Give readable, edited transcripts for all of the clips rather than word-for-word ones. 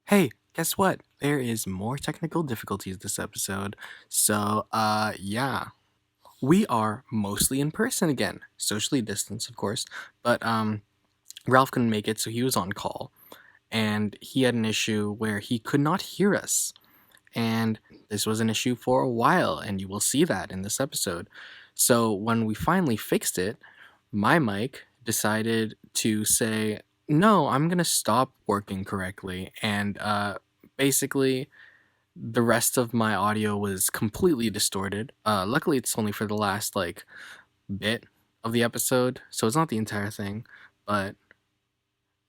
Hey, guess what? There is more technical difficulties this episode. So, yeah. We are mostly in person again. Socially distanced, of course. But, Ralph couldn't make it, so he was on call. And he had an issue where he could not hear us. And this was an issue for a while, and you will see that in this episode. So, when we finally fixed it, my mic decided to say, no, I'm going to stop working correctly. And basically, the rest of my audio was completely distorted. Luckily, it's only for the last, bit of the episode, so it's not the entire thing. But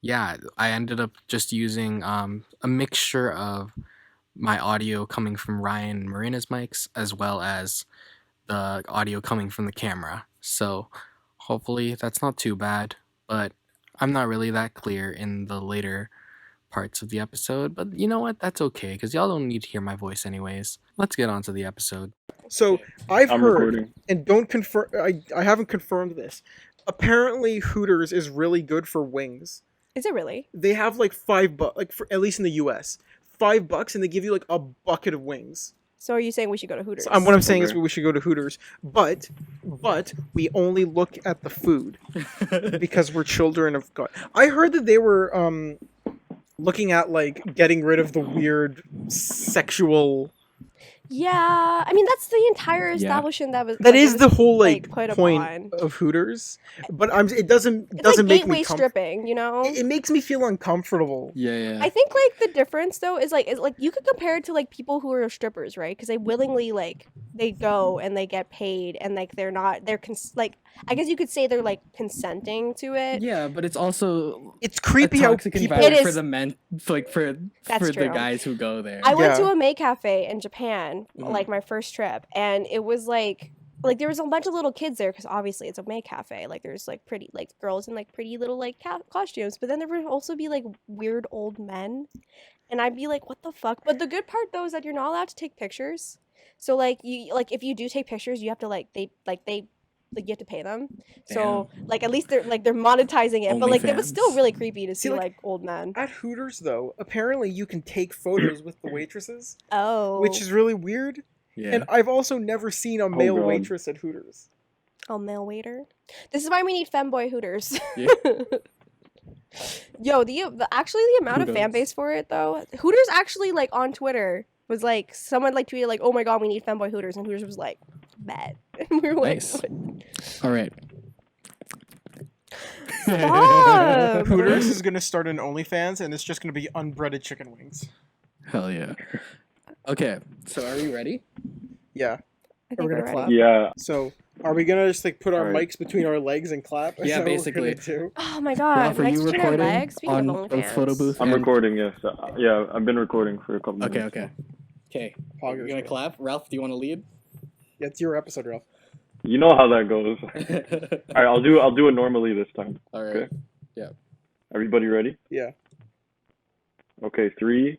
yeah, I ended up just using a mixture of my audio coming from Ryan and Marina's mics, as well as the audio coming from the camera. So hopefully that's not too bad, but I'm not really that clear in the later parts of the episode. But you know what? That's okay, because y'all don't need to hear my voice anyways. Let's get on to the episode. So I'm heard, recording. and don't confirm. I haven't confirmed this. Apparently, Hooters is really good for wings. Is it really? They have like $5, like for at least in the U.S., $5, and they give you like a bucket of wings. So are you saying we should go to Hooters? So, what I'm saying is Okay. we should go to Hooters, but we only look at the food because we're children of God. I heard that they were looking at like getting rid of the weird sexual. Yeah, I mean that's the entire establishment that was. That is the whole like, like put point upon. of Hooters, but it doesn't It's like make gateway me stripping, you know. It makes me feel uncomfortable. Yeah. I think like the difference though is like you could compare it to like people who are strippers, right? Because they willingly they go and they get paid and like I guess you could say they're like consenting to it. Yeah, but it's also It's creepy a how toxic people. It environment for is- the men, for That's the true. guys who go there. I went to Yeah. a May Cafe in Japan, Mhm. like my first trip, and it was like there was a bunch of little kids there because obviously it's a May Cafe. Like there's like pretty like girls in like pretty little like costumes, but then there would also be like weird old men, and I'd be like, what the fuck? But the good part though is that you're not allowed to take pictures. So like you like if you do take pictures, you have to you have to pay them. So like at least they're monetizing it, but like it was still OnlyFans. really creepy to see like- like old men. At Hooters, though, apparently you can take photos with the waitresses, Oh, which is really weird. Yeah. And I've also never seen a male God. waitress at Hooters. oh, male waiter. This is why we need femboy Hooters. Yeah. Yo, the amount of fan Kudos. base for it though. Hooters actually like on Twitter was like someone like tweeted like, "Oh my god, we need femboy Hooters," and Hooters was like, "Bet." And we were Nice. like, All right. "Stop." Hooters is going to start an OnlyFans, and it's just going to be unbreaded chicken wings. Hell yeah. Okay, so are we ready? Yeah. I Are think we we're gonna ready. clap? Yeah, So, are we going to just like put our Alright. mics between our legs and clap? Is Yeah, that what we're basically. gonna do? Oh my god, Ralph, are nice you between our recording legs. Speaking on of the OnlyFans. photo booth? I'm And- recording. Yes, yeah, I've been recording for a couple Okay, minutes. okay. Okay, Poggers, you're gonna bro. clap? Ralph, do you want to lead? Yeah, it's your episode, Ralph. You know how that goes. All right, I'll do it normally this time. All right. Okay. Everybody ready? Yeah. Okay, 3.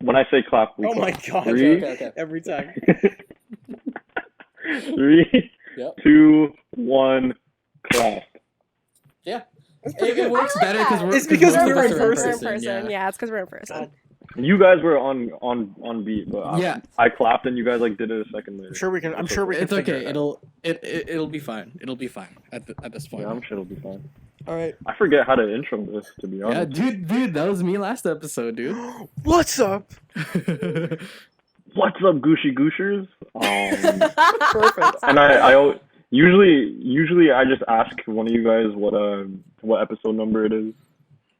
When I say clap, we Oh my clap. god. 3, Okay. Every time. 3, Yep. 2, 1, clap. Yeah. That's pretty It good. works I like better that. because It's because most we're of us in are person. We're in person. Yeah, it's because we're in person. God. You guys were on beat, but Yeah. I clapped and you guys like did it a second later. I'm sure we can. I'm sure we can. It's figure okay. it out. It'll be fine. It'll be fine at this point. Yeah, I'm sure it'll be fine. All right. I forget how to intro this, to be Yeah, honest. dude, that was me last episode, dude. What's up? What's up, Gooshy Gooshers? Perfect. And I usually I just ask one of you guys what episode number it is.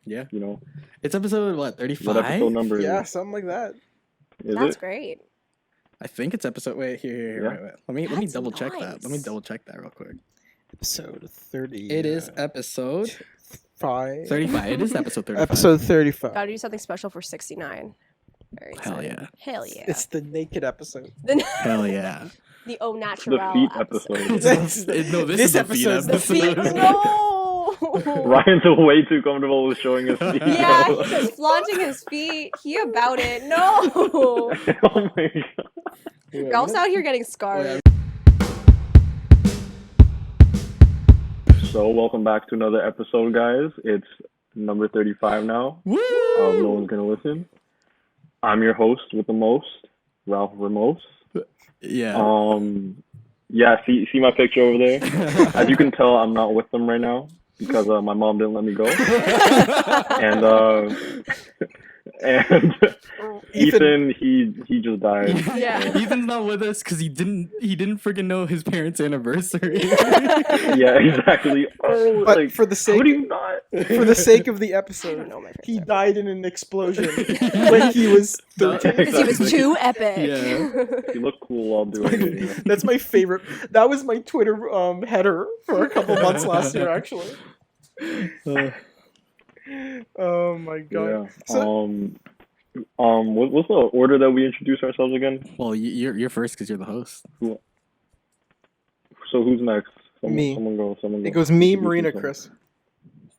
Yeah. You know, It's episode what, what episode 35? number Yeah, is something like that. That's it? great. I think it's episode. Wait, here. Yeah. Wait. Let me That's double check that. Let me nice. double check that real quick. Episode 30. It is episode 5. 35. It is episode 35. Episode 35. Gotta do something special for 69. Very Hell excited. yeah. Hell yeah. It's the naked episode. The, Hell yeah. the au naturel The feet episode. No, this This is the feet episode's The feet. episode. No. Ryan's way too comfortable with showing his feet. Yeah, he's just flaunting his feet. He about it. No. Oh my god. Wait, Ralph's out here getting scarred. So welcome back to another episode, guys. It's number 35 now. Woo! No one's gonna listen. I'm your host with the most, Ralph Ramos. Yeah. Yeah. See my picture over there. As you can tell, I'm not with them right now because my mom didn't let me go. And Ethan, he just died. Yeah. Ethan's not with us because he didn't freaking know his parents' anniversary. Yeah, exactly. Oh, But like, for the sake how do you not? for the sake of the I episode, don't know my he friends. died in an explosion when he was 13. Because he was too epic. Yeah. You look cool while doing it. That's my favorite. That was my Twitter header for a couple months last year, actually. Oh my god. Yeah. So, What's the order that we introduce ourselves again? Well, you're first because you're the host. So who's next? Me. Someone go. it goes me, Introduce Marina, yourself. Chris.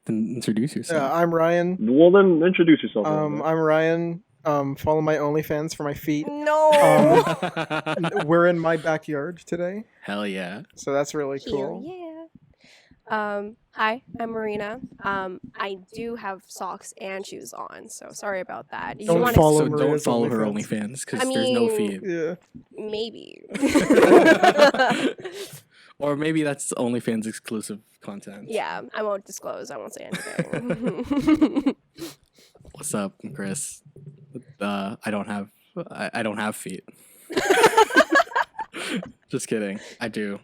Then introduce yourself. I'm Ryan. Well, then introduce yourself. I'm Ryan. Follow my OnlyFans for my feet. No. We're in my backyard today, Hell yeah. so that's really Here, cool. yeah. Hi, I'm Marina. I do have socks and shoes on, so sorry about that. Don't wanna- follow So don't Marina's follow her OnlyFans. OnlyFans because I there's no mean- feed. Yeah. Maybe. Or maybe that's OnlyFans exclusive content. Yeah, I won't disclose. I won't say anything. What's up, Chris? I don't have feet. Just kidding. I do.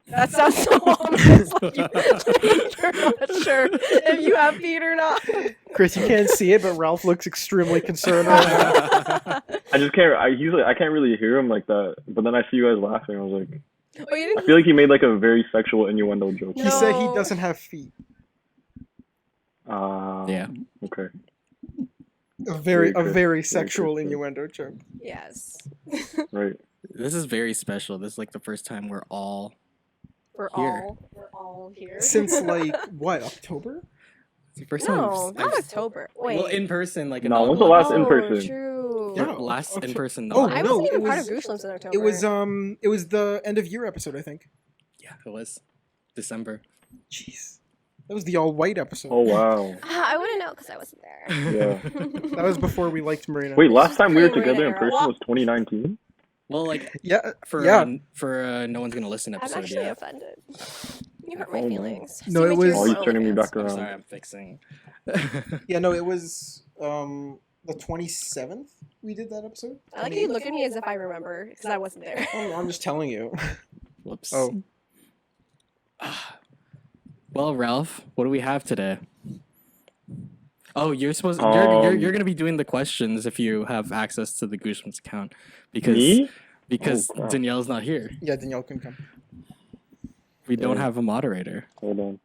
That sounds so ominous. Like you're not sure if you have feet or not. Chris, you can't see it, but Ralph looks extremely concerned right now. I just can't. I can't really hear him like that. But then I see you guys laughing. I was like, Oh, you I didn't? feel like he made like a very sexual innuendo joke. He said he No. doesn't have feet. Yeah. Okay. A very Very sexual Chris. innuendo joke. Yes. Right. This is very special. This is like the first time we're all We're Here. all here. Since like what, October? it's the first No, time. not October. Wait. Well, in person, like No, an when's the audience. last in person? True. Yeah. Last in person. Oh, I no, wasn't even it part was- of GOOSHLEMS in October. It was the end of year episode, I think. Yeah, it was December. Jeez. That was the all white episode. Oh wow. I wouldn't know because I wasn't there. Yeah. That was before we liked Marina. Wait, last time we were Marina together in era. person was 2019. Well, like Yeah, for yeah. No one's gonna listen I'm episode. actually Yeah. offended. You hurt my Oh, no. feelings. No, See it my was- tears Oh, on he's my turning me OnlyFans. back I'm around. sorry, I'm fixing. Yeah, no, it was the 27th we did that episode. I like how you look at me as if I remember because I wasn't there. Oh, I'm just telling you. Whoops. Oh. Well, Ralph, what do we have today? Oh, you're supposed you're gonna be doing the questions if you have access to the GOOSHLEMS account because Me? Oh, crap. Danielle's not here. Yeah, Danielle can come. We don't Yeah. have a moderator. Hold on.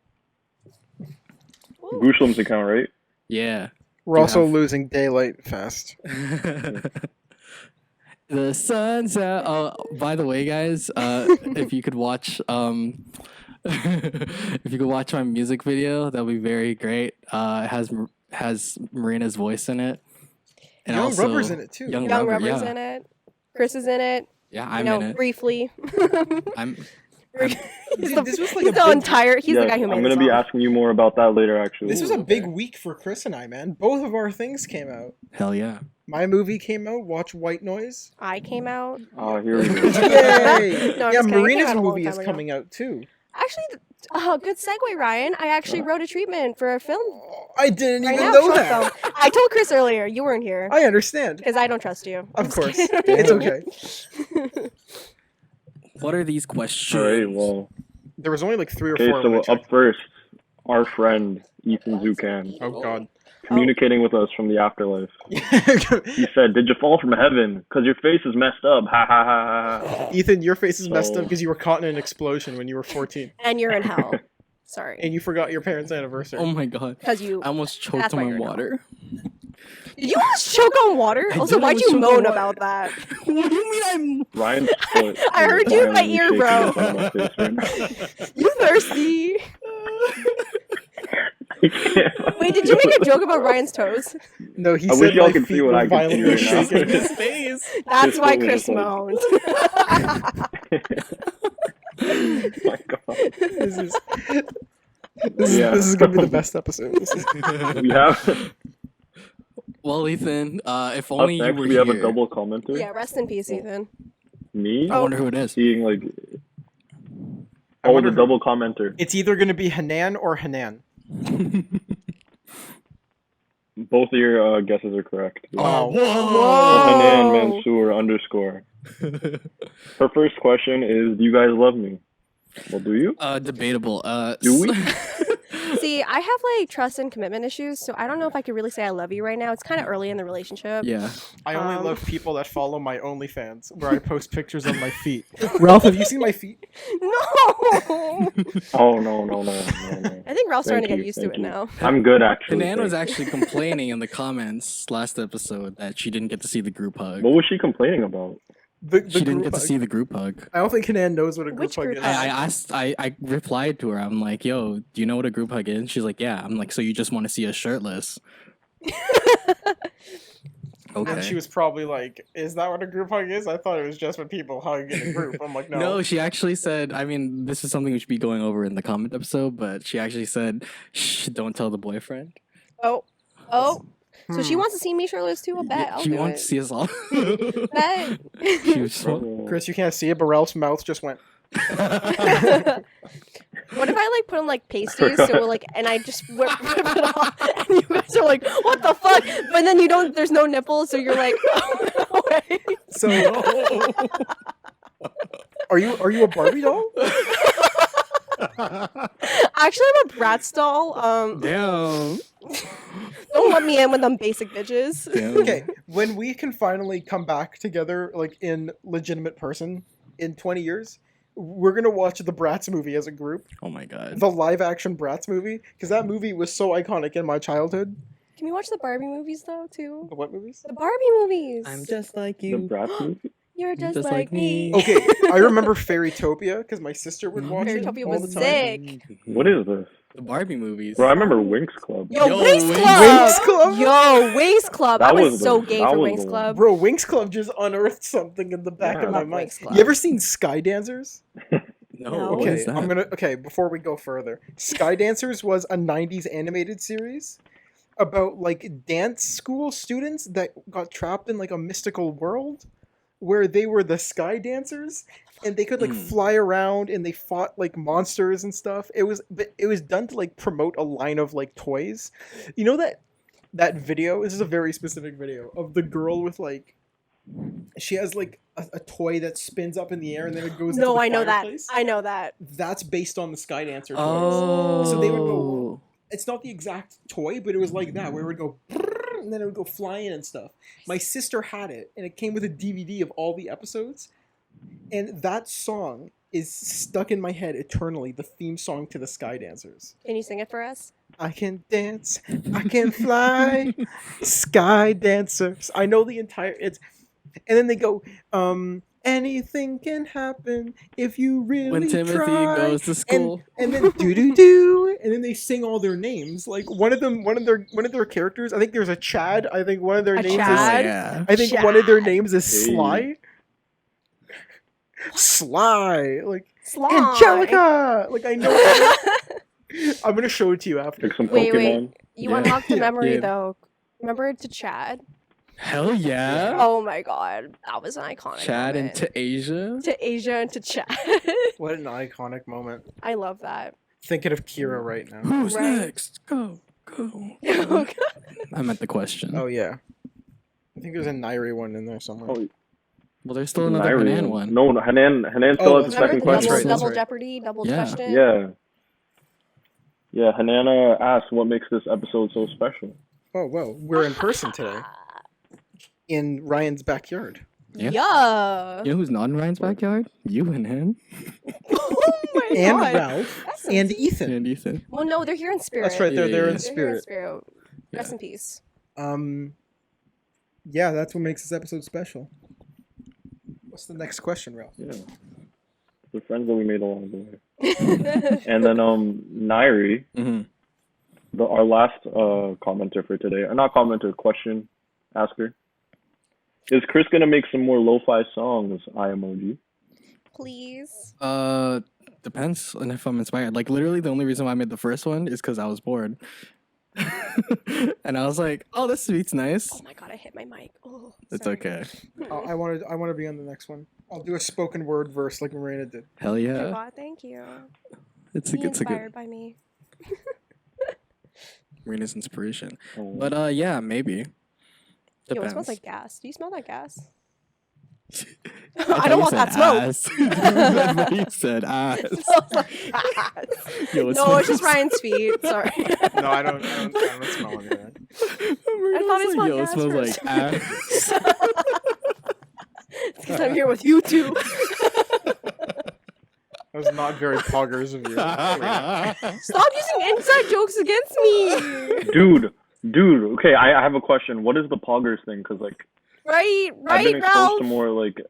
Ooh. GOOSHLEMS account, right? Yeah. We're You also have- losing daylight fast. The sun's out. Oh, by the way, guys, if you could watch if you could watch my music video, that would be very great. It has Marina's voice in it. And Young also Rubber's in it too. Young Young Rubber, Rubber's yeah. in it. Chris is in it. Yeah, You I'm know, in it. briefly. I'm he's Dude, this was like he's a the big- entire. He's Yes, the guy who made I'm the gonna be song. asking you more about that later, actually. This was a Ooh, big okay. week for Chris and I, man. Both of our things came out. hell yeah. My movie came out. Watch White Noise. I came out. Oh, here we go. Yay! No, I'm Yeah, just kidding. It came Marina's out a long movie is time ago. coming out too. Actually, good segue, Ryan. I actually wrote a treatment for a film I didn't right even now. know short that. film. I told Chris earlier. You weren't here I understand. because I don't trust you. I'm Of just course, kidding. it's okay. What are these questions? All right, well, There was only like 3 or okay, 4. when I so up checked. first, our friend Ethan Zuchkan Oh God. communicating with us from the afterlife. He said, "Did you fall from heaven? Cause your face is messed up." Ha ha ha ha. ha." Ethan, your face is messed So- up because you were caught in an explosion when you were 14, And you're in hell. Sorry. and you forgot your parents' anniversary. Oh my god. Because you. I almost choked That's on why my you're in hell. water. Did you almost choke on water? I Also, did why'd almost you choke on moan water. about that? What do you mean I'm Ryan's foot. I is heard you in my violently ear, shaking bro. in front of my face right now. You thirsty? I can't- Wait, did you make a joke about Ryan's toes? No, he I said wish y'all my could see feet what were I can see violently right now. shaking. his face? That's His why foot was Chris just like- moaned. Oh my god. This is This is gonna be the best episode. This is... We have Well, Ethan, if up only you next. were We here. have a double commenter. Yeah, rest in peace, Ethan. Me I wonder who it is. seeing like I wonder the who- double commenter. It's either gonna be Hanan or Hanan. Both of your guesses are correct. Oh, Whoa. Hanan Mansour underscore. Her first question is, do you guys love me? Well, do you? Debatable. Do we? See, I have like trust and commitment issues, so I don't know if I could really say I love you right now. It's kind of early in the relationship. Yeah. I only Um. love people that follow my OnlyFans, where I post pictures of my feet. Ralph, have you seen my feet? No. Oh no. I think Ralph's starting to Thank get you, used to thank it you. now. I'm good actually. Hanan was thanks. actually complaining in the comments last episode that she didn't get to see the group hug. What was she complaining about? The She didn't group get to hug. see the group hug. I don't think Hanan knows what a group Which hug group is. hug? I replied to her. I'm like, yo, do you know what a group hug is? She's like, yeah. I'm like, so you just want to see us shirtless? And Okay. she was probably like, "Is that what a group hug is? I thought it was just when people hug in a group." I'm like, "No." No, she actually said, I mean, this is something we should be going over in the comment episode, but she actually said, shh, don't tell the boyfriend. Oh. So she wants to see me shirtless too? I bet. I'll she do wants it. to see us all. Bet. She was Chris, you can't see it, but Ralph's mouth just went. What if I like put on like pasties so like and I just rip it off and you guys are like, what the fuck? But then you don't. There's no nipples, so you're like, oh, wait. So, are you a Barbie doll? Actually, I'm a Bratz doll. Damn. Don't let me in with them basic bitches. Damn. Okay, when we can finally come back together, like in legitimate person, in 20 years, we're gonna watch the Bratz movie as a group, Oh my god. the live-action Bratz movie, because that movie was so iconic in my childhood. Can we watch the Barbie movies though too? The what movies? The Barbie movies. I'm just like The you. Bratz movie? You're just, just like like me. me. Okay, I remember Fairytopia because my sister would watch it Fairytopia all was the time. sick. What is this? The Barbie movies. Bro, I remember Winx Club. Yo, Yo, Wings Wings Club. Wings Club? Yo, Wings Club. I That was was so the- gay that for was Wings the- Club. Bro, Winx Club just unearthed something in the back Yeah. of my Love mind. Winx Club. You ever seen Sky Dancers? No, No. what is Okay, that? okay, before we go further. Sky Dancers was a 90s animated series about like dance school students that got trapped in like a mystical world where they were the sky dancers and they could like fly around and they fought like monsters and stuff. It was done to like promote a line of like toys. You know that video, this is a very specific video of the girl with like she has like a toy that spins up in the air and then it goes into No, the I know that. fireplace. I know that. That's based on the Sky Dancer toys. Oh. So they would go. It's not the exact toy, but it was like that, where it would go, brrrr, and then it would go flying and stuff. My sister had it, and it came with a DVD of all the episodes, and that song is stuck in my head eternally. The theme song to the Sky Dancers. Can you sing it for us? I can dance, I can fly, Sky Dancers. I know the entire. And then they go, anything can happen if you really When Timothy try. goes to school. And then do, and then they sing all their names. Like one of their characters. I think there's a Chad. I think one of their A names Chad? is. yeah. I think one of their Chad. names is Hey. Sly. Sly, like Slime. Angelica. Like I know. I'm gonna show it to you after. Like some Wait, Pokemon. You Yeah. unlocked the Yeah. memory Yeah. though. Remember to Chad? Hell yeah. Oh my god, that was an iconic. Chad moment. into Asia. to Asia and to Chad. What an iconic moment. I love that. Thinking of Kira right now. Who's Right. next? Go. Oh, God. I meant the question. Oh yeah. I think there's a Nairi one in there somewhere. Oh, Well, there's still another Nairi Hanan one. No, Hanan still Oh, has the that's second Remember the That's question. right, double that's right. Jeopardy, double Yeah. question? Yeah. Yeah, Hanana asked what makes this episode so special. Oh whoa, we're in person today in Ryan's backyard. Yeah. Yeah. You know who's not in Ryan's backyard? You and him. Oh my And god. Ralph That's so and sweet. Ethan. And Ethan. Well, no, they're here in spirit. That's right, they're Yeah, there yeah, in yeah. They're here in spirit. spirit. Rest Yeah. in peace. Yeah, that's what makes this episode special. What's the next question, Ralph? Yeah. The friends that we made along the way. And then Nairi, Mm-hmm. our last commenter for today, or not commenter, question asker. Is Kris gonna make some more lo-fi songs? Eye emoji. Please. Depends on if I'm inspired. Like literally, the only reason why I made the first one is because I was bored, and I was like, "Oh, this sweet's nice." Oh my god, I hit my mic. Oh, It's sorry. okay. I want to be on the next one. I'll do a spoken word verse like Marina did. Hell Oh my yeah! god, thank you. It's Be a inspired good by me. Marina's inspiration. Oh. But yeah, maybe. Yo, Depends. it smells like gas. Do you smell that gas? I I thought don't you want said that smoke. ass. I thought you said ass. It smells like gas. Yo, it No, smells- it's just Ryan's feet. Sorry. No, I don't smell anything. Marina thought was it smelled Yo, it gas smells first." like ass. It's because I'm here with you two. That was not very poggers of you. Stop using inside jokes against me. Dude. Okay, I have a question. What is the poggers thing? Because like Right, I've been exposed Ralph. to more like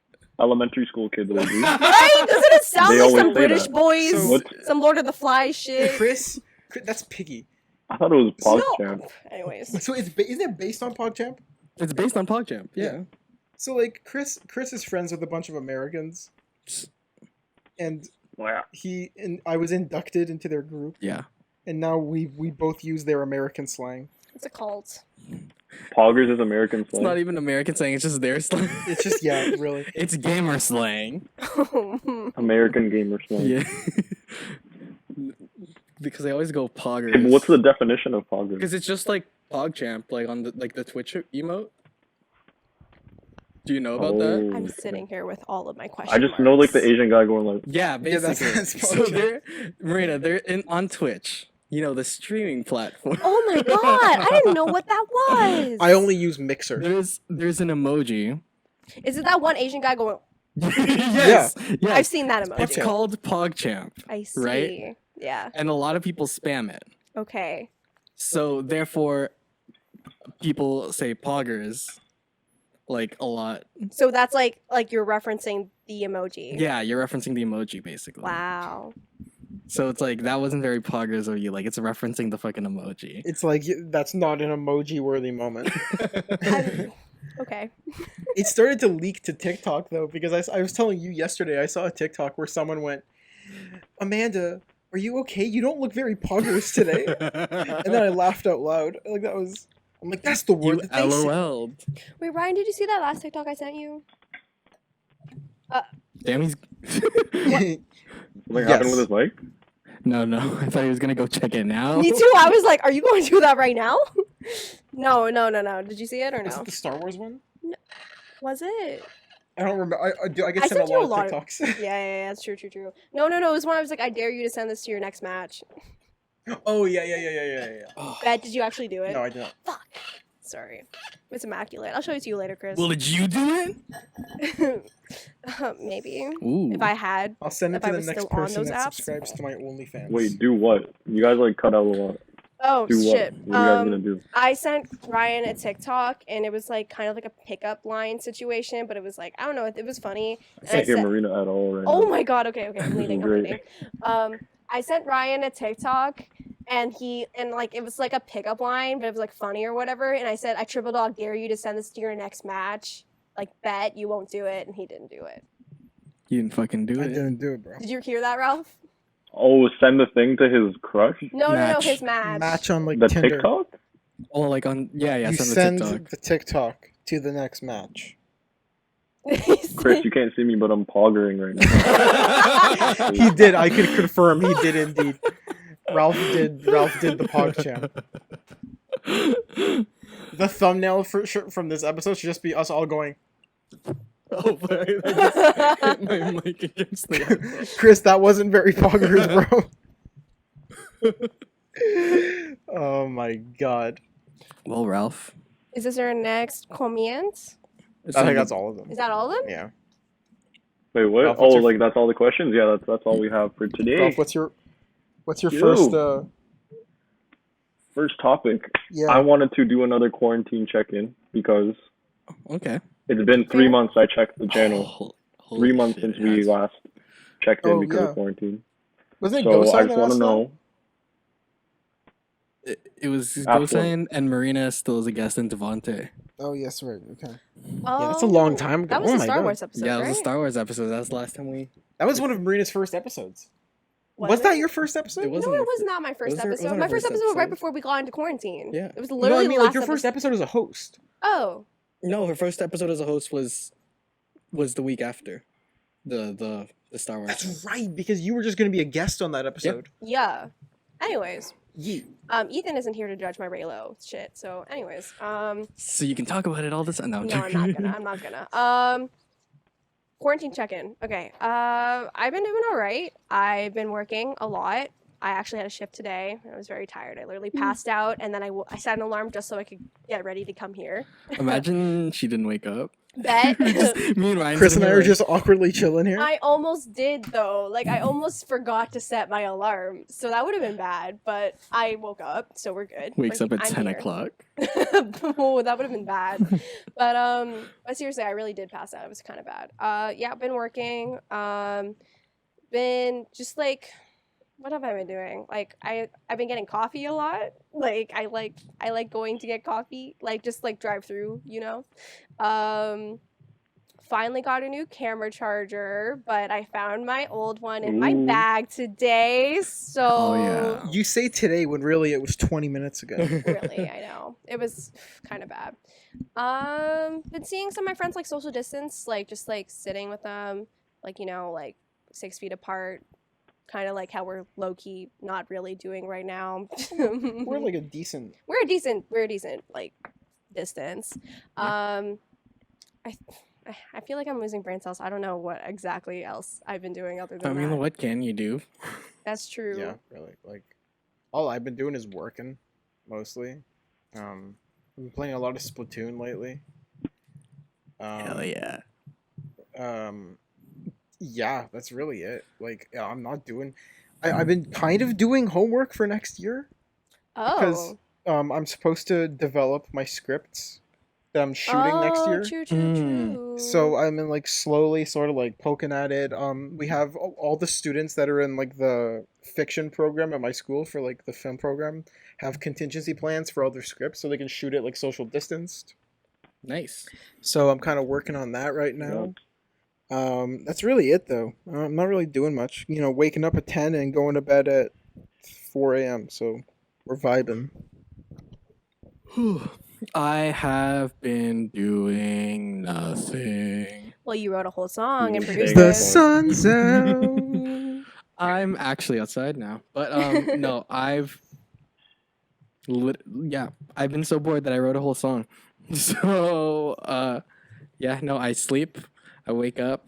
elementary school kids lately. Right? Doesn't it sound They like always some say British that. boys, So- What? some Lord of the Flies shit? Chris, that's Piggy. I thought it was No. PogChamp. Anyways, So isn't it based on PogChamp? It's based on PogChamp. Yeah. Yeah. So like Chris is friends with a bunch of Americans, and Wow. I was inducted into their group, Yeah. and now we both use their American slang. it's a cult. Poggers is American It's slang. not even American slang. It's just their slang. It's just really. It's gamer slang. American gamer slang. Yeah. Because they always go Okay, poggers. but what's the definition of poggers? Because it's just like PogChamp, like on the Twitch emote. Do you know about that? I'm sitting here with all of my questions. I just know like the Asian guy going like, Yeah, Yeah, basically. that's So PogChamp. they're Marina. They're on Twitch. You know, the streaming platform. Oh my god! I didn't know what that was. I only use Mixer. There's an emoji. Is it that one Asian guy going? Yes. Yes. I've seen that emoji. It's called PogChamp, I see. right? Yeah. and a lot of people spam it. Okay. So therefore, people say poggers like a lot. So that's like you're referencing the emoji. Yeah, you're referencing the emoji basically. Wow. So it's like that wasn't very poggers of you. Like it's referencing the fucking emoji. It's like that's not an emoji-worthy moment. Okay. It started to leak to TikTok though, because I was telling you yesterday I saw a TikTok where someone went, "Amanda, are you okay? You don't look very poggers today." And then I laughed out loud. Like I'm like, that's the word You that they say. LOL'd. Wait, Ryan, did you see that last TikTok I sent you? Damn, he's. something Yes. happened with his mic? No. I thought he was gonna go check it now. Me too. I was like, are you going to do that right now? No. Did you see it or Was no? it the Star Wars one? Was it? I don't remember. I get I sent a sent you lot a of lot of- TikToks. Yeah, it's true. No, it was one I was like, I dare you to send this to your next match. Oh yeah. Bet, did you actually do it? No, I did not. Fuck. Sorry. It's immaculate. I'll show it to you later, Chris. Well, did you do it? Maybe. Ooh. If I had. I'll send it If to I the was next still on person those that apps? subscribes to my OnlyFans. Wait, do what? You guys like cut out a lot. Oh, Do what? shit. What are you guys gonna do? I sent Ryan a TikTok, and it was like kind of like a pickup line situation, but it was like, I don't know, it was funny. I And can't hear said- Marina at all right Oh now. my god, okay, I'm leaving, I'm Great. leaving. I sent Ryan a TikTok, and like it was like a pickup line, but it was like funny or whatever, and I said, I triple dog dare you to send this to your next match. Like, bet you won't do it, and he didn't do it. You didn't fucking do I it. didn't do it, bro. Did you hear that, Ralph? Oh, send the thing to his crush? No, Match. his match. Match on like The Tinder. TikTok? Oh, like on yeah. You Send the send TikTok. the TikTok to the next match. Chris, you can't see me, but I'm poggering right now. He did. I can confirm. He did indeed. Ralph did the PogChamp. The thumbnail from this episode should just be us all going, Oh, but I just hit my mic against the. "Chris, that wasn't very poggers, bro." Oh my god. Well, Ralph. Is this our next comment? I think that's all of them. Is that all of them? Yeah. Wait, what? Ralph, what's Oh, your- like that's all the questions? Yeah, that's all we have for today. Ralph, what's your Yo. first First topic. yeah. I wanted to do another quarantine check-in because Okay. it's been 3 Fair. months I checked the channel. Holy 3 months shit, since we yes. last checked in Oh, because yeah. of quarantine. Wasn't it So Ghost I Sign just that want to asked know. It was After- Gosan and Marina still as a guest in Devontae. that? Oh yes, right. Okay. Oh, that's a long time ago. That was Oh a my Star God. Wars episode, Yeah, it was right? a Star Wars episode. That was the last time we. That was one of Marina's first episodes. Was that your first episode? It No, wasn't. it was not my first Was there- episode. wasn't My our first first episode was right episode? before we got into quarantine. Yeah. It was No, literally I mean the like last your first episode as a host. Oh, No, her first episode as a host was the week after the Star Wars. That's right, because you were just going to be a guest on that episode. yeah. Anyways, Yeah. Ethan isn't here to judge my Raylo shit. So, anyways, So you can talk about it all the time. No, no, I'm not gonna. I'm not gonna. Quarantine check-in. Okay. I've been doing all right. I've been working a lot. I actually had a shift today. I was very tired. I literally passed out, and then I set an alarm just so I could get ready to come here. Imagine she didn't wake up. Bet. Me and Ryan. Chris and sitting I here are like, just awkwardly chilling here. I almost did though. Like I almost forgot to set my alarm, so that would have been bad. But I woke up, so we're good. wakes Like, up at I'm 10 here. o'clock. Oh, that would have been bad. But seriously, I really did pass out. It was kind of bad. Yeah, been working. Been just like, what have I been doing? Like I've been getting coffee a lot. Like I like going to get coffee. Like just like drive through, you know. Finally got a new camera charger, but I found my old one in my Ooh. bag today. So Oh, yeah. You say today when really it was 20 minutes ago. really, I know. It was kind of bad. Been seeing some of my friends like social distance, like just like sitting with them, like, you know, like 6 feet apart, kind of like how we're low key not really doing right now. We're like a decent. we're a decent like distance. I feel like I'm losing brain cells. I don't know what exactly else I've been doing other than I mean, that. what can you do? That's true. Yeah, really. Like, all I've been doing is working, mostly. I've been playing a lot of Splatoon lately. Hell yeah. Yeah, that's really it. Like, I'm not doing. I've been kind of doing homework for next year because Oh. I'm supposed to develop my scripts that I'm shooting next year. True, true, Mm. true. So I'm in like slowly sort of like poking at it. We have all the students that are in like the fiction program at my school for like the film program have contingency plans for all their scripts so they can shoot it like social distanced. Nice. So I'm kind of working on that right now. That's really it though. I'm not really doing much. You know, waking up at 10 and going to bed at 4 a.m. So we're vibing. I have been doing nothing. Well, you wrote a whole song and The produced The it. sun's out. I'm actually outside now, but no, I've been so bored that I wrote a whole song. So yeah, no, I sleep, I wake up,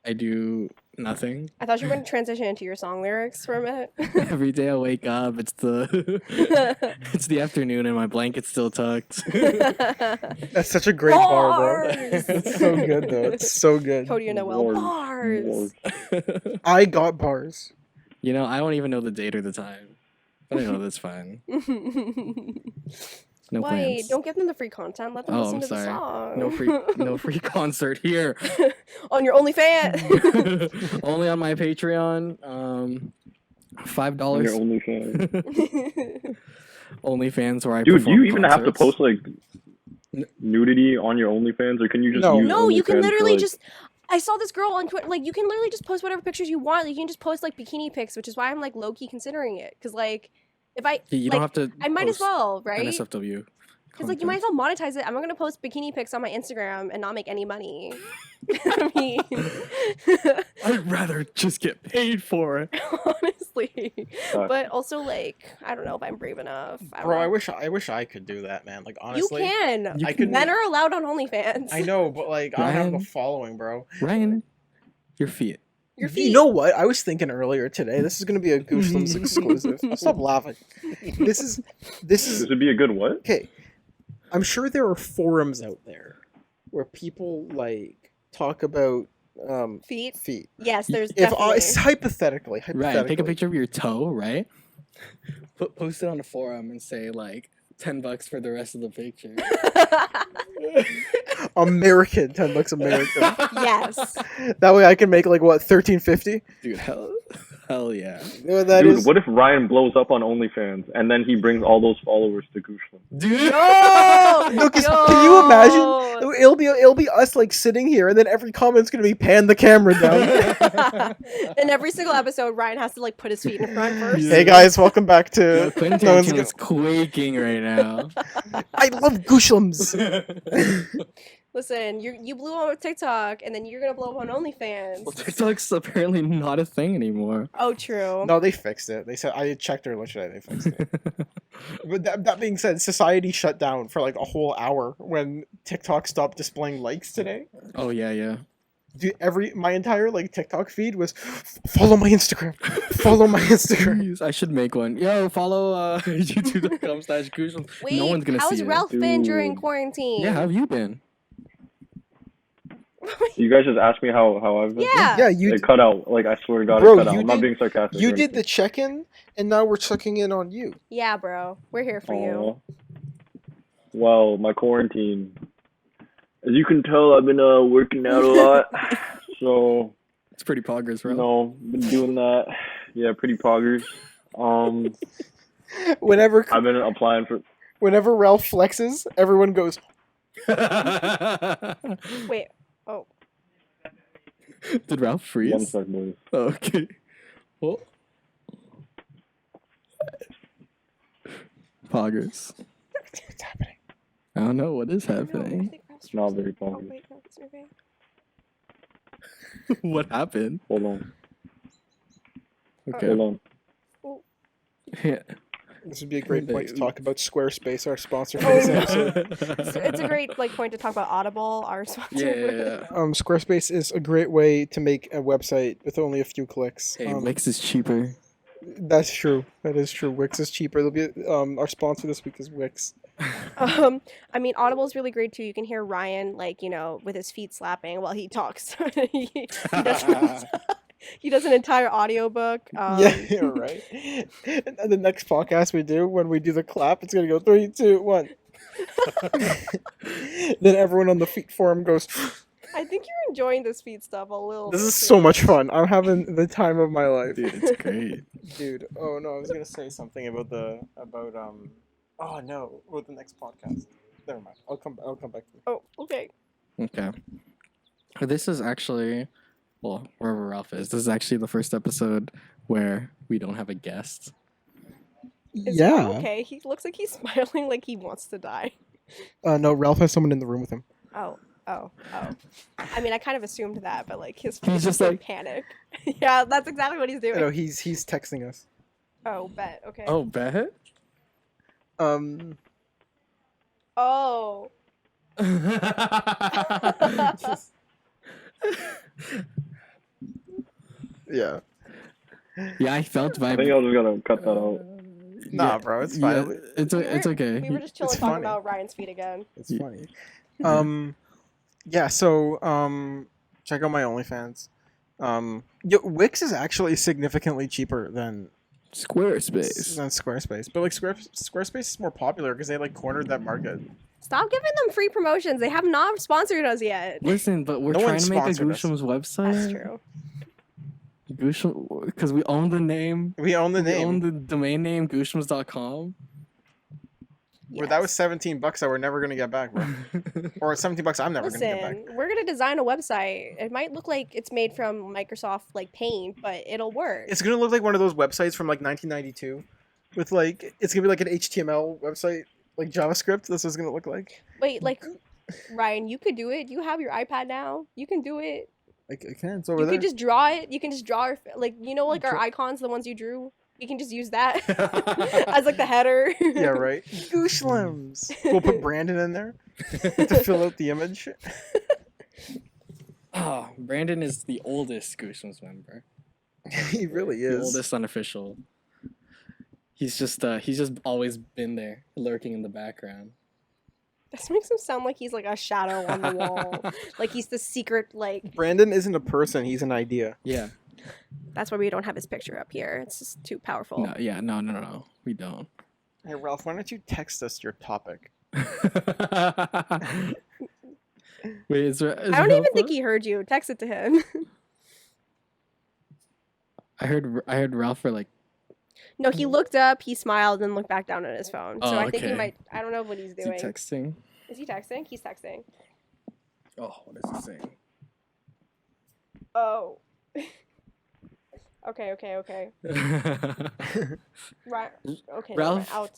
I do nothing. I thought you were going to transition into your song lyrics for a minute. Every day I wake up, it's the it's the afternoon and my blanket's still tucked. That's such a great bar, bro. Bars! It's so good though. It's so good. Cody and Noel. Wars. Bars! I got bars. You know, I don't even know the date or the time, but I know that's fine. No Wait, plans. don't give them the free content. Let them Oh, listen I'm to the sorry. song. No free concert here. On your OnlyFans. Only on my Patreon. On $5. your OnlyFans. OnlyFans where I Dude, do perform you even have to concerts. post like nudity on your OnlyFans, or can you just No. use No, you can OnlyFans for, literally like- just. I saw this girl on Twitter. Like, you can literally just post whatever pictures you want. Like, you can just post like bikini pics, which is why I'm like low key considering it. Because like, if I You like, don't have to. I might as post well, right? NSFW. Because like you might as well monetize it. I'm not gonna post bikini pics on my Instagram and not make any money. I mean, I'd rather just get paid for it. honestly. Fuck. But also like I don't know if I'm brave enough. I don't Bro, know. I wish I could do that, man. Like You honestly. can. You I could Men are allowed on OnlyFans. I know, but like I don't have Ryan. the following, bro. Ryan, your feet. Your feet. You know what? I was thinking earlier today. This is gonna be a GOOSHLEMS exclusive. Stop laughing. This is This would be a good what? okay. I'm sure there are forums out there where people like talk about Feet. feet. Yes, there's If definitely. hypothetically, Right. Take a picture of your toe, right? Post it on a forum and say like $10 for the rest of the picture. American, $10 American. Yes. That way I can make like what, $13.50? Dude, hell yeah. You know what that Dude, is? what if Ryan blows up on OnlyFans and then he brings all those followers to GOOSHLEMS? Dude. No! No, 'cause can you imagine? it'll be us like sitting here, and then every comment's gonna be pan the camera down. In every single episode, Ryan has to like put his feet in front first. Yeah. Hey guys, welcome back to. Yo, Quentin No one's Tarantino is quaking right now. I love GOOSHLEMS. Listen, you blew up on TikTok, and then you're gonna blow up on OnlyFans. Well, TikTok's apparently not a thing anymore. Oh, true. No, they fixed it. They said I checked earlier today. They fixed it. But that being said, society shut down for like a whole hour when TikTok stopped displaying likes today. Oh yeah. Dude, my entire like TikTok feed was follow my Instagram, follow my Instagram. Jeez, I should make one. Yo, follow youtube.com/GOOSHLEMS. Wait, No one's gonna how's see it. Ralph been during Dude. quarantine? Yeah, how have you been? You guys just asked me how I've been. Yeah. Yeah, you It cut out. Like I swear to God, Bro, it cut out. you I'm not did- being sarcastic. you or did the anything. check-in, and now we're checking in on you. Yeah, bro. We're here for you. Aw. Well, my quarantine. As you can tell, I've been working out a lot. So, It's pretty poggers, you Ralph. know, been doing that. Yeah, pretty poggers. Whenever I've been applying for. whenever Ralph flexes, everyone goes. Wait. Oh. Did Ralph freeze? One sec, boys. Oh, okay. Well. Poggers. What's happening? I don't know what is No, I happening. think Ralph's Not frozen. very Oh, poggers. wait, no, it's okay. What happened? Hold on. Okay. Hold on. Yeah. This would be a great point to talk about Squarespace, our sponsor for Oh, this no. episode. It's a great like point to talk about Audible, our sponsor. Yeah. Squarespace is a great way to make a website with only a few clicks. Hey, Wix is cheaper. That's true. That is true. Wix is cheaper. There'll be our sponsor this week is Wix. I mean, Audible is really great too. You can hear Ryan like with his feet slapping while he talks. He does an entire audiobook. Yeah, you're right. And the next podcast we do, when we do the clap, it's gonna go 3, 2, 1. Then everyone on the feet forum goes. I think you're enjoying this feet stuff a little. This bit is too so much fun. I'm having the time of my life. Dude, it's great. Dude, oh no, I was gonna say something about oh no, with the next podcast. Never mind. I'll come back to it. Oh, okay. Okay. This is actually, well, wherever Ralph is, this is actually the first episode where we don't have a guest. Is Ralph okay? He looks like he's smiling like he wants to die. No, Ralph has someone in the room with him. Oh. I mean, I kind of assumed that, but like his He's face just is like- panic. Yeah, that's exactly what he's doing. No, he's texting us. Oh, bet. Okay. Oh, bet? Oh. Yeah. Yeah, I felt I my. think I was gonna cut that out. Nah, bro, it's fine. Yeah, it's okay. We were just chilling It's talking funny. about Ryan's feet again. It's Yeah. funny. Yeah. So, check out my OnlyFans. Wix is actually significantly cheaper than Squarespace. Squarespace, but like Squarespace is more popular because they like cornered that market. Stop giving them free promotions. They have not sponsored us yet. Listen, but we're No one trying to make a sponsored us. GOOSHLEMS website. That's true. GOOSHLEMS, because we own the name. We own the We own name. the domain name, GOOSHLEMS.com. Well, that was $17 that we're never gonna get back, bro. Or $17 I'm never gonna get back. Listen, we're gonna design a website. It might look like it's made from Microsoft like Paint, but it'll work. It's gonna look like one of those websites from like 1992, with like it's gonna be like an HTML website, like JavaScript. That's what it's gonna look like. Wait, like Ryan, you could do it. You have your iPad now. You can do it. Like I can. It's over You there. could just draw it. You can just draw our, like like our icons, the ones you drew. You can just use that as like the header. Yeah, right. GOOSHLEMS. We'll put Brandon in there to fill out the image. Oh, Brandon is the oldest GOOSHLEMS member. He really The is. oldest unofficial. He's just always been there, lurking in the background. This makes him sound like he's like a shadow on the wall. Like he's the secret like. Brandon isn't a person. He's an idea. Yeah. That's why we don't have his picture up here. It's just too powerful. No. We don't. Hey Ralph, why don't you text us your topic? Wait, is I don't even think he heard you. Text it to him. I heard Ralph for like. No, he looked up, he smiled, and looked back down at his phone. So Oh, I think he okay. might. I don't know what he's Is he doing. texting? Is he texting? He's texting. Oh, what is it saying? Oh. Okay. Right. Okay. Ralph Out.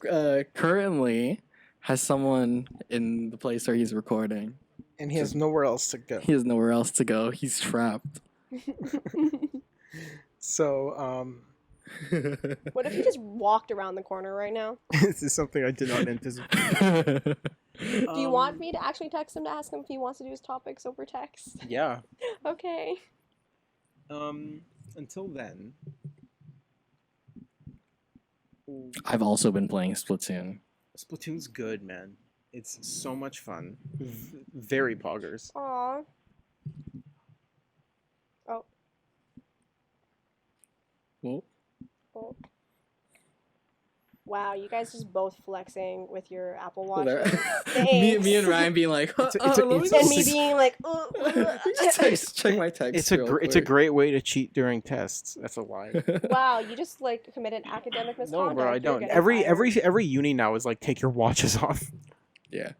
currently has someone in the place where he's recording. And he has nowhere else to go. He has nowhere else to go. He's trapped. So, What if he just walked around the corner right now? this is something I did not anticipate. Do you want me to actually text him to ask him if he wants to do his topics over text? Yeah. Okay. Until then. I've also been playing Splatoon. Splatoon's good, man. It's so much fun. Very poggers. Aw. Oh. Well, Oh. Wow, you guys just both flexing with your Apple Watch. there- Thanks. me and Ryan being like, It's a- let me it's a- And just me being like, check my text. It's a real it's a quick. great way to cheat during tests. That's a lie. wow, you just like committed academic No, misconduct. bro, I You're don't. getting Every fired. every uni now is like take your watches off. Yeah.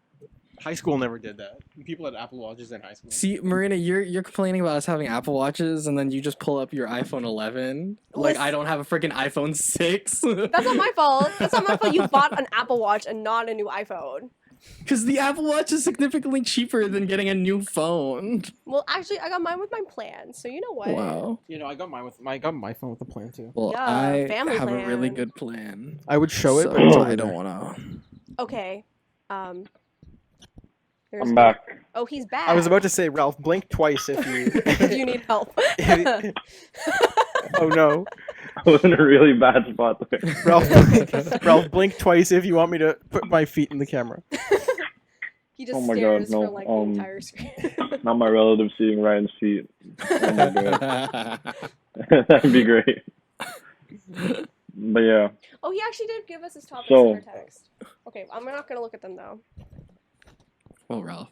High school never did that. People had Apple Watches in high school. See, Marina, you're complaining about us having Apple Watches, and then you just pull up your iPhone 11. Like Listen- I don't have a freaking iPhone 6. That's not my fault. That's not my fault. You bought an Apple Watch and not a new iPhone. Because the Apple Watch is significantly cheaper than getting a new phone. Well, actually, I got mine with my plan, so you know what? Wow. You know, I got my phone with a plan too. Well, Yeah, I family have a really plan. good plan. I would show it, so but it's I over don't there. want to. Okay. There's I'm back. Oh, he's back. I was about to say, Ralph, blink twice if you. if you need help. Oh no, I was in a really bad spot there. Ralph, blink twice if you want me to put my feet in the camera. He just Oh my stares God, no, for like the entire screen. Not my relative seeing Ryan's feet. Oh my God. That'd be great. But yeah, Oh, he actually did give us his topics So- in our text. Okay, I'm not gonna look at them though. Well, Ralph.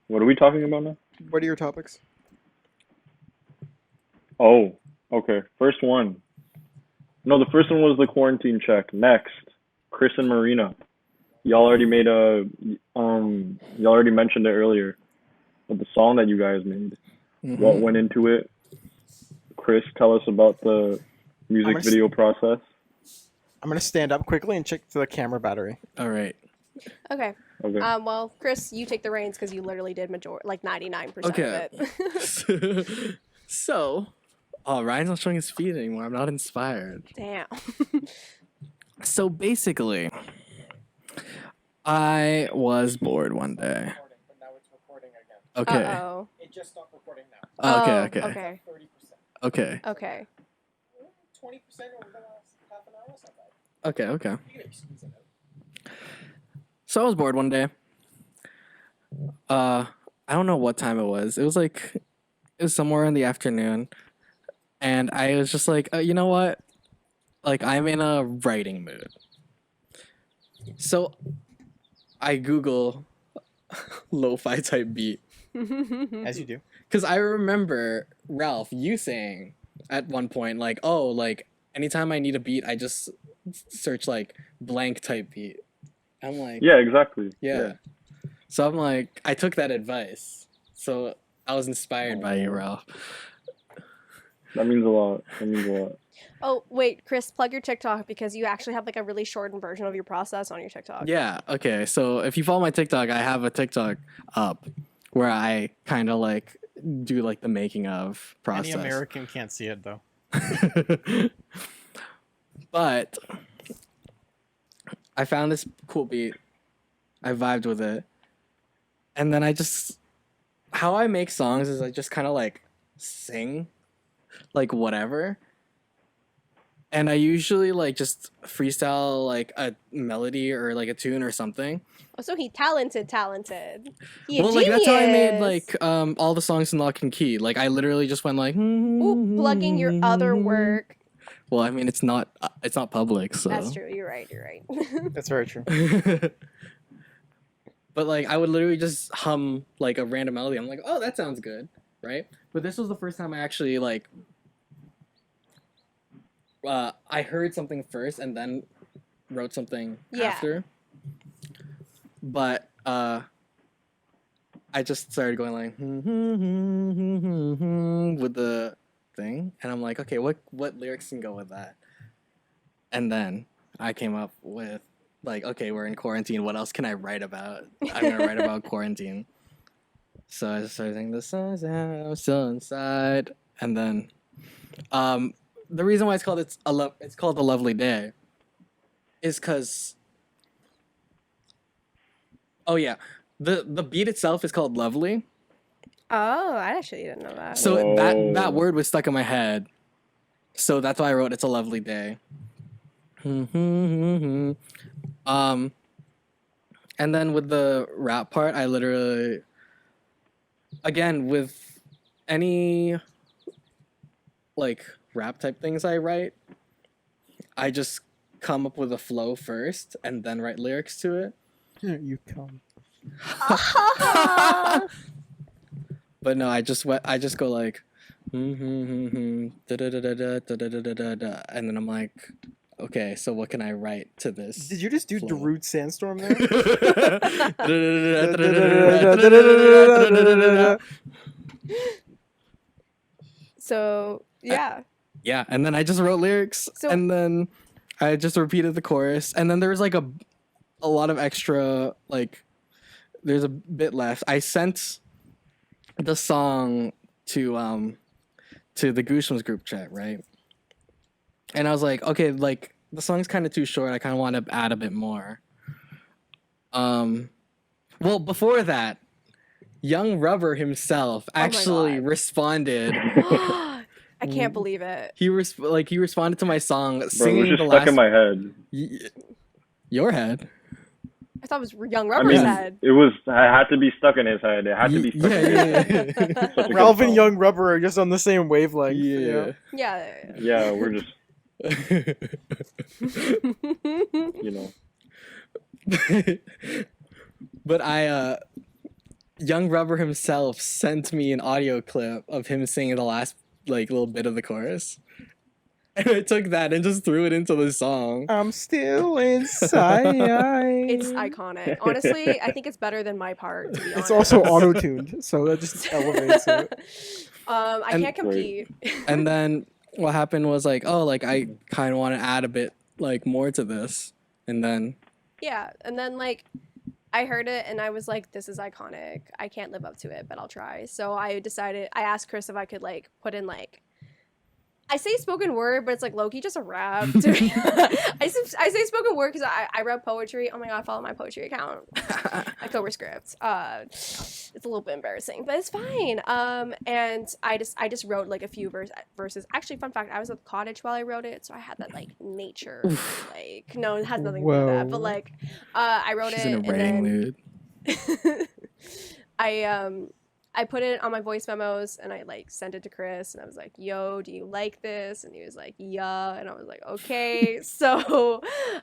what are we talking about now? What are your topics? Oh, okay. First one. No, the first one was the quarantine check. Next, Kris and Marina. Y'all already made y'all already mentioned it earlier. But the song that you guys made, what went into it? Kris, tell us about the music gonna video process. I'm gonna stand up quickly and check the camera battery. All right. Okay. Okay. Well, Kris, you take the reins because you literally did 99% Okay. of it. So, oh, Ryan's not showing his feet anymore. I'm not inspired. Damn. So basically, I was bored one day. But now it's recording again. Okay. Uh-oh. It just stopped recording now. Oh, okay. Oh, Okay. Okay. 30%. Okay. Okay. 20% over the last half an hour. That's not bad. Okay. Okay. You can excuse it. So I was bored one day. I don't know what time it was. It was somewhere in the afternoon, and I was just like, you know what? Like I'm in a writing mood. So I Google lo-fi type beat As you do. because I remember Ralph you saying at one point like, oh, like anytime I need a beat, I just search like blank type beat. I'm like, Yeah, exactly. yeah. So I'm like, I took that advice. So I was inspired by you, Ralph. That means a lot. That means a lot. Oh, wait, Kris, plug your TikTok because you actually have like a really shortened version of your process on your TikTok. Yeah, okay. So if you follow my TikTok, I have a TikTok up where I kind of like do like the making of process. Any American can't see it though. But I found this cool beat. I vibed with it. And then how I make songs is I just kind of like sing like whatever. And I usually like just freestyle like a melody or like a tune or something. Oh, so he talented. He a Well, like that's how I made genius. like all the songs in Lock and Key. Like I literally just went like Ooh, plugging your other work. Well, I mean it's not public, so That's true. You're right. That's very true. But like I would literally just hum like a random melody. I'm like, oh, that sounds good, right? But this was the first time I actually like I heard something first and then wrote something Yeah. after. But I just started going like with the thing, and I'm like, okay, what lyrics can go with that? And then I came up with like, okay, we're in quarantine. What else can I write about? I'm gonna write about quarantine. So I started saying the sun's out, I'm still inside, and then the reason why it's called a lovely day is because the beat itself is called lovely. Oh, I actually didn't know that. So Oh. that word was stuck in my head. So that's why I wrote it's a lovely day. And then with the rap part, I literally, again, with any like rap type things I write, I just come up with a flow first and then write lyrics to it. Here you come. But no, I just go like, and then I'm like, okay, so what can I write to this? Did you just do flow? Darude Sandstorm there? So yeah. Yeah, and then I just wrote lyrics, So- and then I just repeated the chorus, and then there was like a lot of extra, like, there's a bit left. I sent the song to the GOOSHLEMS group chat, right? And I was like, okay, like the song's kind of too short. I kind of want to add a bit more. Well, before that, Young Rubber himself actually God. responded. I can't believe it. He responded to my song Bro, it was singing just the stuck last. in my head. Your head. I thought it was Young I Rubber's mean, head. it had to be stuck in his head. It had to be stuck in his head. Yeah. Such a good Ralph and song. Young Rubber are just on the same wavelength. you Yeah. know? Yeah. Yeah, we're just, you know. But Young Rubber himself sent me an audio clip of him singing the last like little bit of the chorus. And I took that and just threw it into the song. I'm still inside. It's iconic. Honestly, I think it's better than my part, to be honest. It's also auto-tuned, so that just elevates it. I And- can't compete. And then what happened was like, oh, like I kind of want to add a bit like more to this. And then Yeah, and then like I heard it and I was like, this is iconic. I can't live up to it, but I'll try. So I asked Kris if I could like put in like, I say spoken word, but it's like low-key just a rap. I say spoken word because I wrote poetry. Oh my god, follow my poetry account. I co-wrote scripts. It's a little bit embarrassing, but it's fine. And I just wrote like a few verses. Actually, fun fact, I was at the cottage while I wrote it, so I had that like nature. Like no, it has nothing to do with that. But Whoa. like I wrote she's it in a and writing then mood. I put it on my voice memos and I like sent it to Kris and I was like, yo, do you like this? And he was like, yeah. And I was like, okay. So,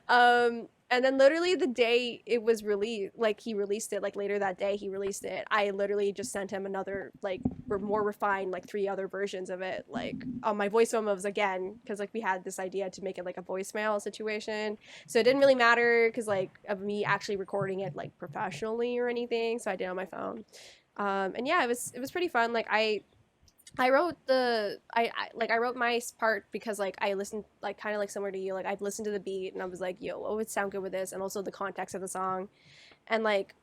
and then literally the day it was released, like he released it, like later that day he released it. I literally just sent him another, like more refined, like 3 other versions of it, like on my voice memos again. Cause like we had this idea to make it like a voicemail situation. So it didn't really matter cause like of me actually recording it like professionally or anything. So I did it on my phone. And yeah, it was pretty fun. Like I wrote I wrote my part because like I listened like kind of like similar to you. Like I've listened to the beat and I was like, yo, what would sound good with this? And also the context of the song. And like,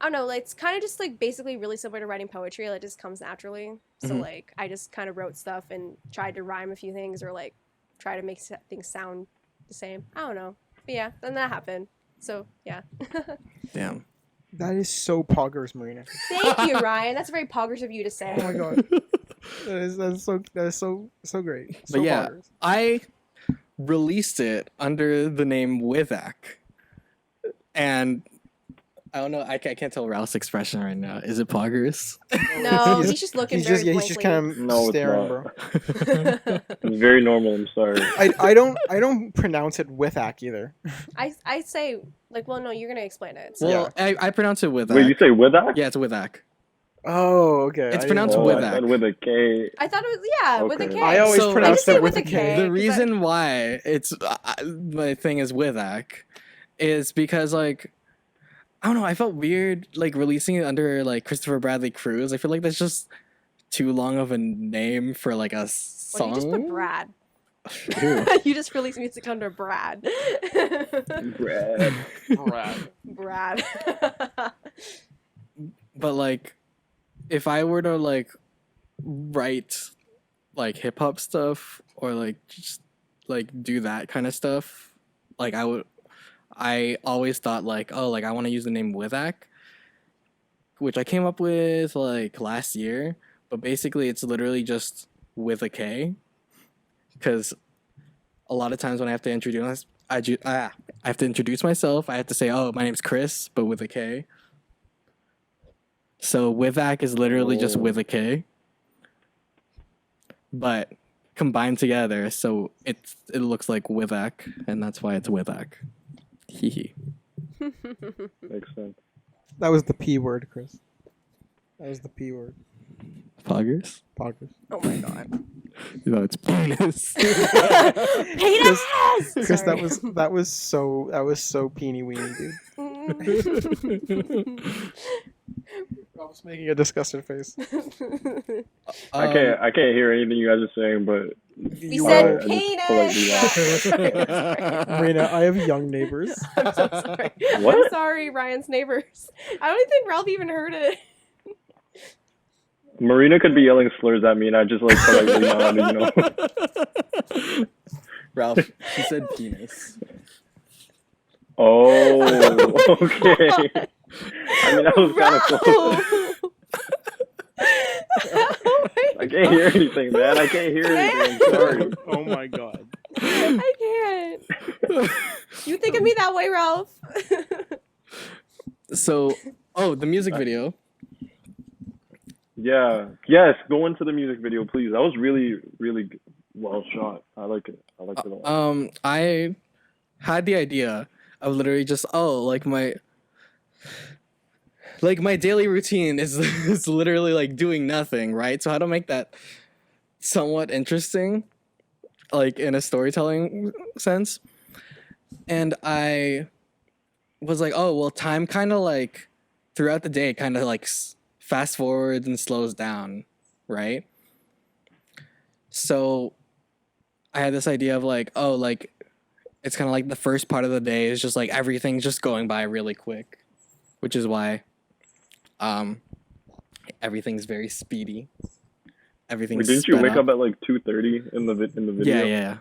I don't know, like it's kind of just like basically really similar to writing poetry. Like, it just comes naturally. So Mhm. like I just kind of wrote stuff and tried to rhyme a few things or like try to make things sound the same. I don't know. But yeah, then that happened. So yeah. Damn. That is so poggers, Marina. Thank you, Ryan. That's very poggers of you to say. Oh my god. That is so great. So But yeah, poggers. I released it under the name Withak. And I don't know, I can't tell Ralph's expression right now. Is it poggers? No, he's just looking He's very just he's just blankly. kind of No, it's staring, not. bro. It's very normal. I'm sorry. I don't pronounce it Withak either. I say like, well, no, you're gonna explain it. So. Well, I pronounce it Withak. Wait, you say Withak? Yeah, it's Withak. Oh, okay. It's I didn't pronounced know Oh, that. I Withak. said with a K. I thought it was with a Okay. K. I always So- pronounce I it just with say a with a K. K. The 'cause reason why it's my thing is Withak is because like I don't know. I felt weird like releasing it under like Christopher Bradley Cruz. I feel like that's just too long of a name for like a Well, song. you just put Brad. Ew. You just release music under Brad. Brad. Brad. But like, if I were to like write like hip hop stuff or like just like do that kind of stuff, like I always thought like, oh, like I want to use the name Withak, which I came up with like last year, but basically it's literally just with a K, because a lot of times when I have to introduce I have to introduce myself, I have to say, oh, my name's Kris, but with a K. So Withak is literally just with a K, but combined together, so it looks like Withak, and that's why it's Withak. Hee. Makes sense. That was the P word, Chris. That was the P word. Poggers? Poggers. Oh my god. You know, it's penis. Penis! Chris, Sorry. that was so peeny weeny, dude. I was making a disgusted face. I can't hear anything you guys are saying, but We You said are- penis! Marina, I have young neighbors. I'm so sorry. What? I'm sorry, Ryan's neighbors. I don't even think Ralph even heard it. Marina could be yelling slurs at me, and I just like politely nod, you know. Ralph, she said penis. Oh, okay. I mean, that was kind of close. Oh my I can't hear anything, man. I can't hear anything. I'm sorry. Oh my god. I can't. You think of me that way, Ralph? So, the music video. Yeah. Yes. Go into the music video, please. That was really, really well shot. I like it. I liked it a lot. I had the idea of literally just my daily routine is literally like doing nothing, right? So how to make that somewhat interesting, like in a storytelling sense. And I was like, oh, well, time kind of like throughout the day kind of like fast forwards and slows down, right? So I had this idea of like, oh, like it's kind of like the first part of the day is just like everything's just going by really quick, which is why everything's very speedy. Everything's Wait, didn't you sped wake up at like 2:30 in the video? Yeah.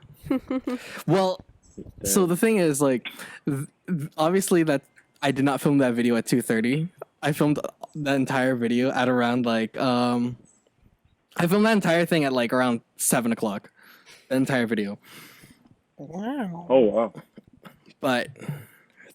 Well, so the thing is, like, obviously that I did not film that video at 2:30. I filmed that entire video at around like I filmed that entire thing at like around 7 o'clock. The entire video. Wow. Oh wow. But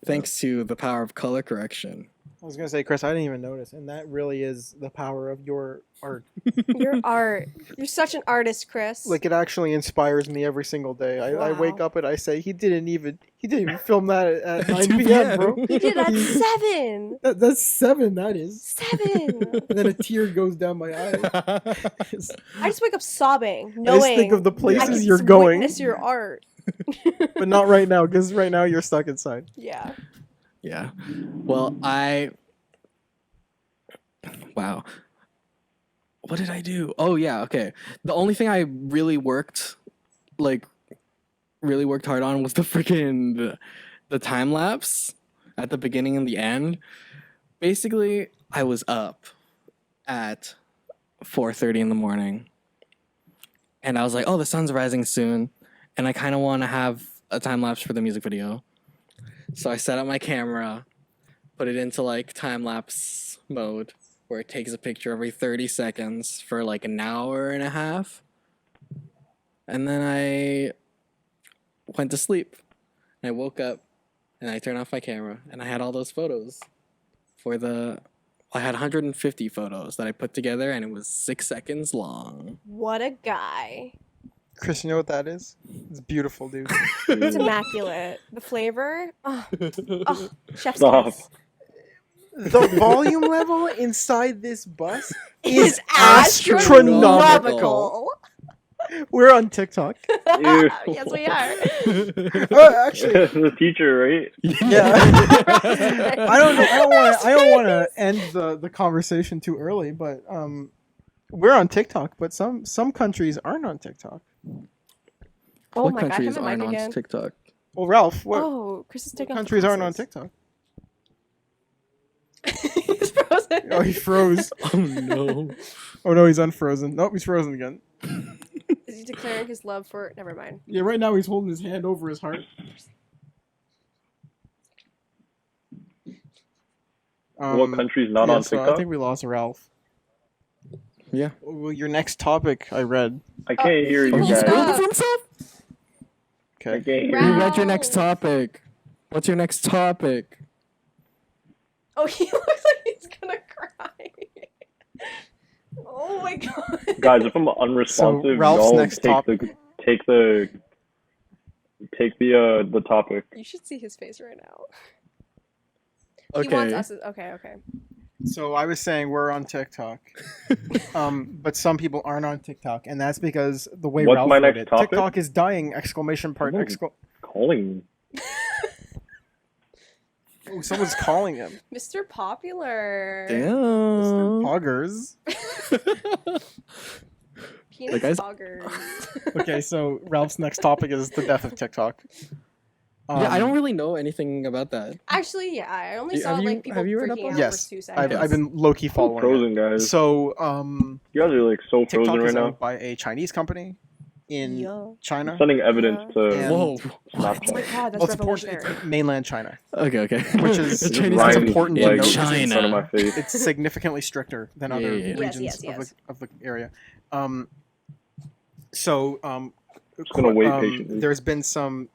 thanks to the power of color correction. I was gonna say, Chris, I didn't even notice, and that really is the power of your art. Your art. You're such an artist, Chris. Like, it actually inspires me every single day. I wake Wow. up and I say, he didn't even film that at 9 2 p.m., bro. You did that 7. That's 7. That is. 7. And then a tear goes down my eye. I just wake up sobbing, I knowing just think of the I places can you're going, witness your art. but not right now, because right now you're stuck inside. Yeah. Yeah. Well, wow. What did I do? Oh yeah, okay. The only thing I really worked hard on was the freaking the time lapse at the beginning and the end. Basically, I was up at 4:30 in the morning. And I was like, "Oh, the sun's rising soon." And I kind of want to have a time lapse for the music video. So I set up my camera, put it into like time lapse mode, where it takes a picture every 30 seconds for like an hour and a half. And then I went to sleep. And I woke up and I turned off my camera and I had all those photos I had 150 photos that I put together and it was 6 seconds long. What a guy. Chris, you know what that is? It's beautiful, dude. It's immaculate. The flavor. Oh, chef's Stop. kiss. The volume level inside this bus Is astronomical. astronomical. We're on TikTok. Ew. Yes, we are. Actually, The teacher, right? yeah. I don't know. I don't want to end the conversation too early, but we're on TikTok. But some countries aren't on TikTok. Oh What my god, countries have a aren't mic on again. TikTok? Well, Ralph, what Oh, Chris is taking off the countries aren't on glasses. TikTok? He's frozen. Oh, he froze. Oh no. Oh no, he's unfrozen. Nope, he's frozen again. Is he declaring his love for? Never mind. Yeah, right now he's holding his hand over his heart. What country's not on so TikTok? I think we lost Ralph. Yeah. Well, your next topic I read. I can't hear you Oh, Hold he's guys. up. scrolling for himself? I Okay. can't hear Ralph. you. You read your next topic. What's your next topic? Oh, he looks like he's gonna cry. Oh my god. Guys, if I'm unresponsive, Ralph's y'all next take the topic. You should see his face right now. Okay. He wants us. Okay, okay. So I was saying we're on TikTok, but some people aren't on TikTok, and that's because the way What's Ralph my wrote next it. topic? TikTok is dying! Exclamation part! Oh. Calling me. Oh, someone's calling him. Mr. Popular. Damn. Poggers. Penis guys- poggers. Okay, so Ralph's next topic is the death of TikTok. Yeah, I don't really know anything about that. Actually, yeah, I only Have saw you- like people have you read up freaking on out it? Yes, for 2 seconds. I've been low-key So following it. frozen, guys. So, You guys are like so TikTok frozen right is now. owned by a Chinese company in Yeah. I'm China. sending evidence And- to Whoa. Oh my Snapchat. god, Well, that's it's important. revolutionary. It's mainland China, Okay, okay. Which is- The Just Chinese Ryan's company important to in note in because front of my China. face. it's significantly stricter than Yeah, other yeah, yeah. regions Yes, yes. of the area. So, Just gonna wait patiently. there's been some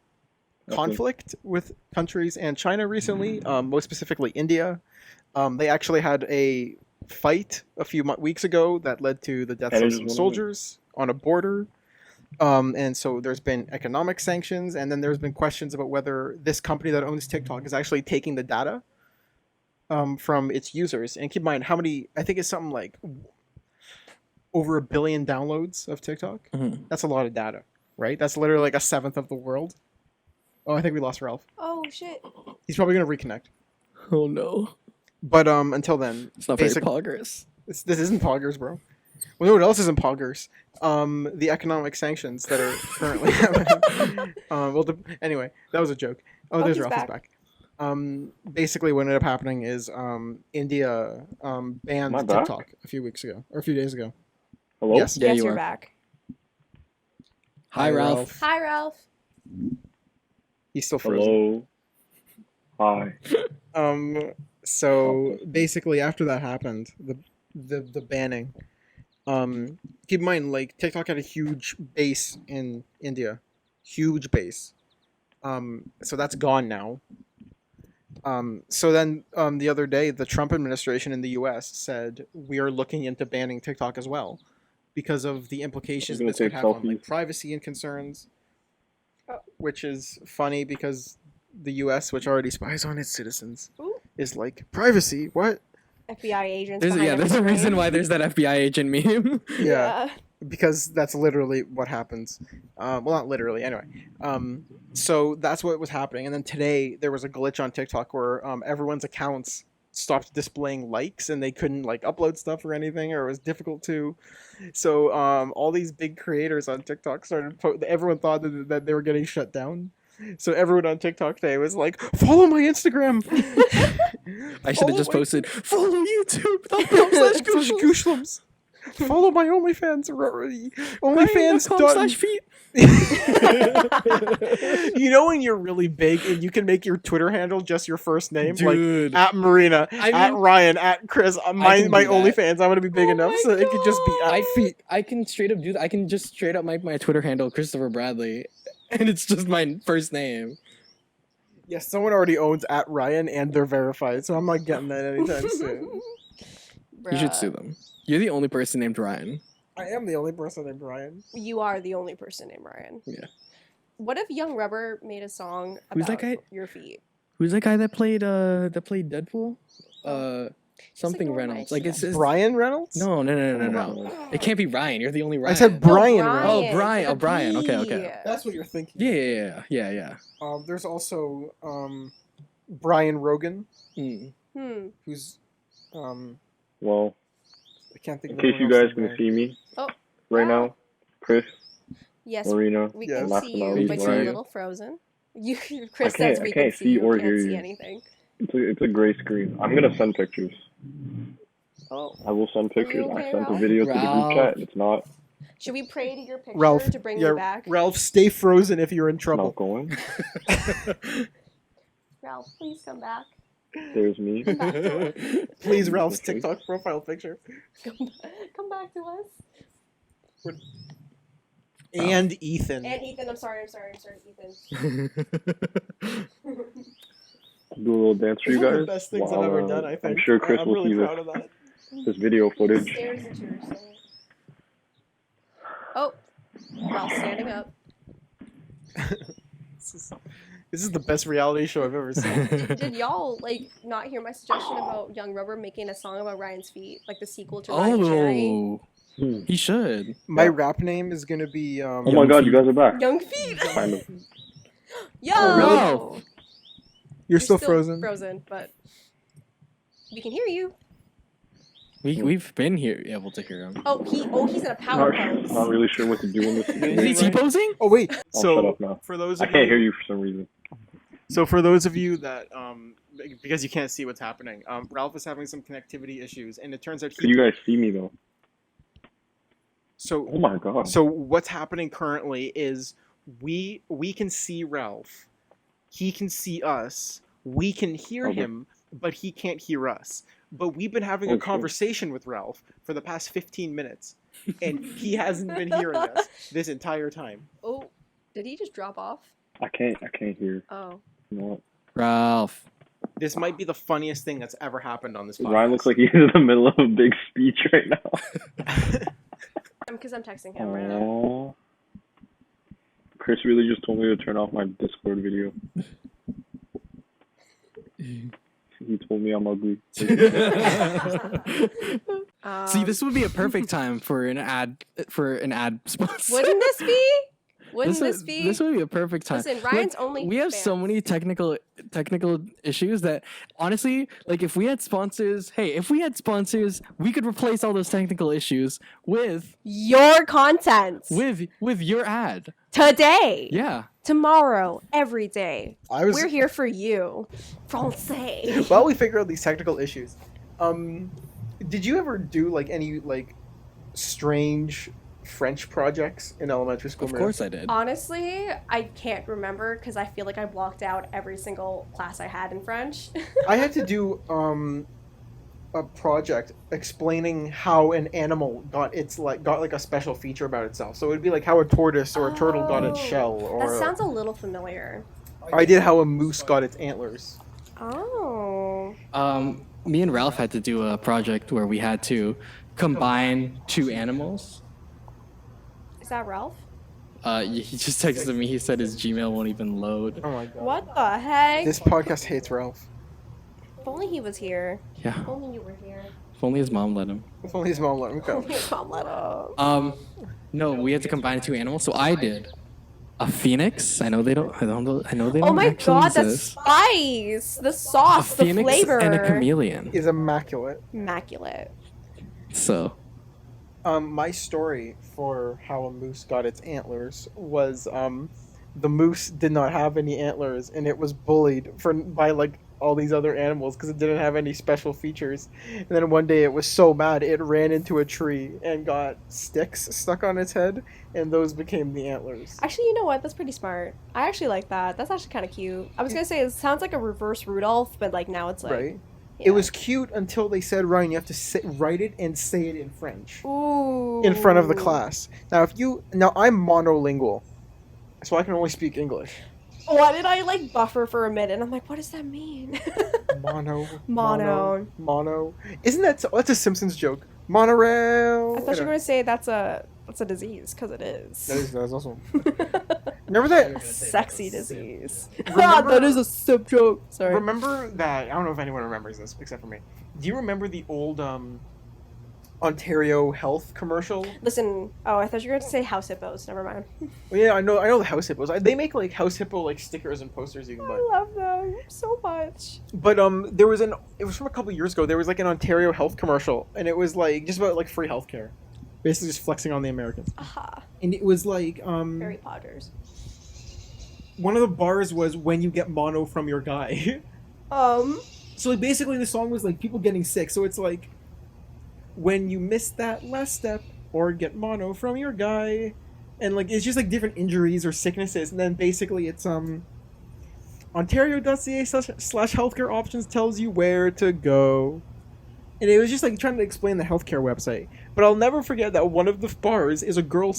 Okay. conflict with countries and China recently, most specifically India. They actually had a fight a few weeks ago that led to the deaths And it of is some one of them. soldiers on a border. And so there's been economic sanctions, and then there's been questions about whether this company that owns TikTok is actually taking the data from its users. And keep in mind how many, I think it's something like over 1 billion downloads of TikTok. Mhm. That's a lot of data, right? That's literally like 1/7 of the world. Oh, I think we lost Ralph. Oh shit. He's probably gonna reconnect. Oh no. But until then, It's not very basic- poggers. this isn't Poggers, bro. Well, no, what else isn't Poggers? The economic sanctions that are currently happening. Anyway, that was a joke. Oh, there's he's Ralph is back. Basically, what ended up happening is India banned Am I back? TikTok a few weeks ago or a few days ago. Hello? Yes. Yeah, yes, you you're are. back. Hi, Ralph. Hi, Ralph. He's still frozen. Hello. Hi. So basically, after that happened, the banning. Keep in mind, like TikTok had a huge base in India, huge base. So that's gone now. So then the other day, the Trump administration in the U.S. said we are looking into banning TikTok as well, because of the implications gonna this could take have on like selfies. privacy and concerns. Oh. Which is funny because the U.S., which already spies on its citizens, Ooh. is like privacy. What? FBI agents. There's, behind yeah, there's a every reason screen. why there's that FBI agent meme. Yeah. Because that's literally what happens. Well, not literally, anyway. So that's what was happening. And then today there was a glitch on TikTok where everyone's accounts stopped displaying likes and they couldn't like upload stuff or anything, or it was difficult to. So all these big creators on TikTok started. Everyone thought that they were getting shut down. So everyone on TikTok today was like, "Follow my Instagram." I should have just Follow my- posted, follow YouTube.com/Google. GOOSHLEMS. Follow my OnlyFans. OnlyFans.com/feet. You know when you're really big and you can make your Twitter handle just your first name, Dude. like at Marina, I at mean- Ryan, at Chris. My can do that. OnlyFans. I'm gonna be big Oh enough my so it could just be at I feet. I can straight up do that. I can just straight up make my Twitter handle Kristoffer Bradley, and it's just my first name. Yes, someone already owns at Ryan and they're verified, so I'm not getting that anytime soon. You should Bruh. sue them. You're the only person named Ryan. I am the only person named Ryan. You are the only person named Ryan. Yeah. What if Young Rubber made a song Who's about that guy? your feet? Who's that guy that played Deadpool? Something ignore my Reynolds. Like it's Brian Reynolds? no. It can't be Ryan. You're the only Ryan. I said No, Brian Oh, Reynolds. Brian. with Oh, a Brian. Okay, B. okay. That's what you're thinking. Yeah. There's also Brian Rogan, who's Well, I can't think in of case you anyone else guys can named see me Oh, right wow. now, Chris, Yes, Marina, we Yes. can last see but not you, least, but you're a Ryan. little frozen. You, Chris I says can't- we I can can't see see you, or can't hear see you. anything. It's a gray screen. I'm gonna send pictures. Oh. I will send pictures. okay, I sent a Ralph? video to the group Ralph. chat. It's not Should we pray to your picture Ralph. to bring yeah, you back? Ralph, stay frozen if you're in trouble. not going. Ralph, please come back. There's me. Come back to us. Please, Ralph's Okay. TikTok profile picture. Come back to us. And Ethan. And Ethan, I'm sorry, Ethan. Do a little dance for you One of guys. the best things while, I've ever done, I think. I'm sure Chris I'm will really see proud of that. this video footage. Stairs into your soul. Oh, Ralph's standing up. This is the best reality show I've ever seen. Did y'all like not hear my suggestion about Young Rubber making a song about Ryan's feet, like the sequel to Ryan Cherry? Oh, he should. My rap name is gonna be Oh my god, you guys are back. Young feet. Kind of. Yo, Oh, You're You're still frozen. Frozen, but we can hear you. We've been here able to hear him. Oh, he's in a power pose. Not really sure what to do in this. Is he T-posing? Oh wait, I'll so shut up now. for those I of can't you, hear you for some reason. So for those of you that because you can't see what's happening, Ralph is having some connectivity issues, and it turns out Could you guys see me though? So Oh my god. So what's happening currently is we can see Ralph, he can see us, we can hear Okay. him, but he can't hear us. But we've been having a Okay. conversation with Ralph for the past 15 minutes, and he hasn't been hearing us this entire time. Oh, did he just drop off? I can't hear. Oh. You know what? Ralph. This might be the funniest thing that's ever happened on this podcast. Ryan looks like he's in the middle of a big speech right now. Because I'm texting him right now. Aww. Chris really just told me to turn off my Discord video. He told me I'm ugly. See, this would be a perfect time for an ad sponsor. Wouldn't this be? Wouldn't this be? This would be a perfect time. Listen, Ryan's Look, only we have so fans. many technical issues that honestly, like if we had sponsors, we could replace all those technical issues with Your content your ad. today, Yeah. tomorrow, every day. We're We're here for you, Francais. While we figure out these technical issues, did you ever do like any like strange French projects in elementary school? Of Maria? course I did. Honestly, I can't remember because I feel like I blocked out every single class I had in French. I had to do a project explaining how an animal got a special feature about itself. So it would be like how a tortoise or a turtle got its Oh, shell, or That sounds a little familiar. I did how a moose got its antlers. Oh. Me and Ralph had to do a project where we had to combine two animals. Is that Ralph? He just texted me. He said his Gmail won't even load. Oh my god. What the heck? This podcast hates Ralph. If only he was here. Yeah. If only you were here. If only his mom let him. If only his mom let him If go. only your mom let him. No, we had to combine two animals. So I did a phoenix. I know they don't. I know they don't. Oh my actually god, the exist. spice! The A sauce, the phoenix flavor. and a chameleon. Is immaculate. Immaculate. So My story for how a moose got its antlers was the moose did not have any antlers, and it was bullied by like all these other animals because it didn't have any special features. And then one day it was so mad it ran into a tree and got sticks stuck on its head, and those became the antlers. Actually, you know what? That's pretty smart. I actually like that. That's actually kind of cute. I was gonna say it sounds like a reverse Rudolph, but like now it's like. Right? Yeah. It was cute until they said, Ryan, you have to write it and say it in French. Ooh. In front of the class. Now I'm monolingual, so I can only speak English. Why did I like buffer for a minute? I'm like, what does that mean? Mono. Mono. Isn't that's a Simpsons joke? Monorail. I thought you were gonna say that's a disease because it is. That is awesome. Remember that? A sexy disease. Remember- that is a sub joke. Sorry. Remember that? I don't know if anyone remembers this except for me. Do you remember the old Ontario Health commercial? Listen, oh, I thought you were going to say house hippos. Never mind. Well, yeah, I know the house hippos. They make like house hippo like stickers and posters you can buy. I love them so much. But it was from a couple years ago. There was like an Ontario Health commercial, and it was like just about like free healthcare, basically just flexing on the Americans. Aha. And it was like Harry Potters. one of the bars was when you get mono from your guy. So like basically the song was like people getting sick. So it's like when you miss that last step or get mono from your guy, and like it's just like different injuries or sicknesses, and then basically it's Ontario.ca/healthcare options tells you where to go. And it was just like trying to explain the healthcare website. But I'll never forget that one of the bars is a girl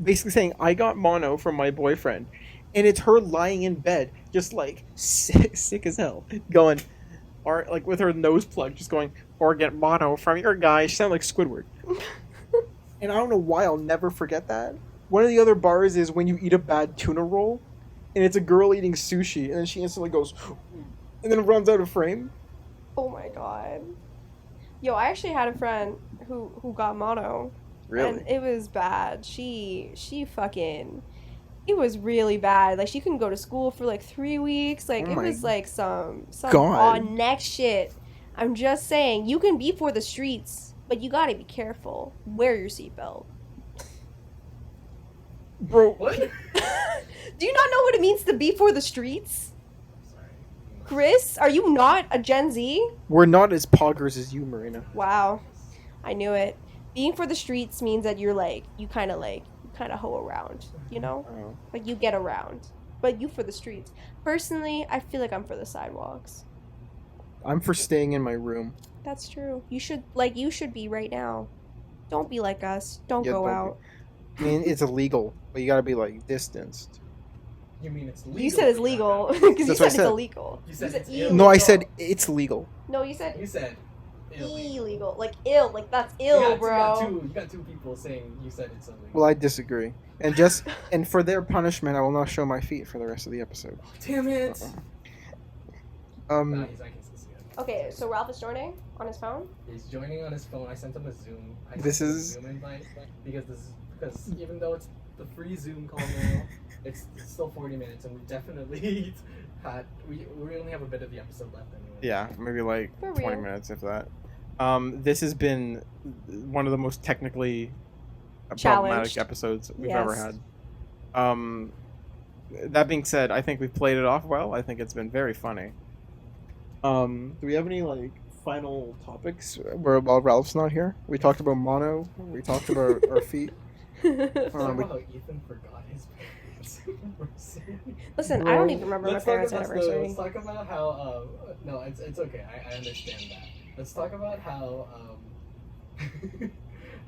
basically saying, I got mono from my boyfriend. And it's her lying in bed, just like sick as hell, going, or like with her nose plugged, just going, or get mono from your guy. She sounded like Squidward. And I don't know why I'll never forget that. One of the other bars is when you eat a bad tuna roll, and it's a girl eating sushi, and then she instantly goes, and then runs out of frame. Oh my god. Yo, I actually had a friend who got mono. Really? And it was bad. She fucking... It was really bad. Like, she couldn't go to school for like 3 weeks. Like, Oh it my was like some God. on neck shit. I'm just saying, you can be for the streets, but you gotta be careful. Wear your seatbelt. Bro, What? Do you not know what it means to be for the streets? Kris, are you not a Gen Z? we're not as poggers as you, Marina. Wow. I knew it. Being for the streets means that you're like, you kind of hoe around, you know? Oh. Like, you get around. But you for the streets. Personally, I feel like I'm for the sidewalks. I'm for staying in my room. That's true. You should be right now. Don't be like us. Don't Yeah, go don't be. out. I mean, it's illegal, but you gotta be like distanced. You mean it's legal? You said it's legal. Because you That's said what I it's said. illegal. You said it's illegal. No, I said it's legal. No, you said You said illegal. illegal. Like, ill. Like, that's ill, bro. You got two people saying you said it's illegal. Well, I disagree. And for their punishment, I will not show my feet for the rest of the episode. Damn it! Uh-uh. Nah, I can still see it. Okay, so Ralph is joining on his phone? He's joining on his phone. I sent him a Zoom. This is- Zoom invite because even though it's the free Zoom call now, it's still 40 minutes, and we definitely we only have a bit of the episode left anyway. Yeah, maybe like For 20 real. minutes, if that. This has been one of the most technically Challenged. problematic episodes we've ever Yes. had. That being said, I think we've played it off well. I think it's been very funny. Do we have any like final topics while Ralph's not here? We talked about mono. We talked about our feet. Let's talk we- about how Ethan forgot his parents' anniversary. Listen, I don't even remember my Let's talk parents' about anniversary. let's talk about how no, it's okay. I understand that. Let's talk about how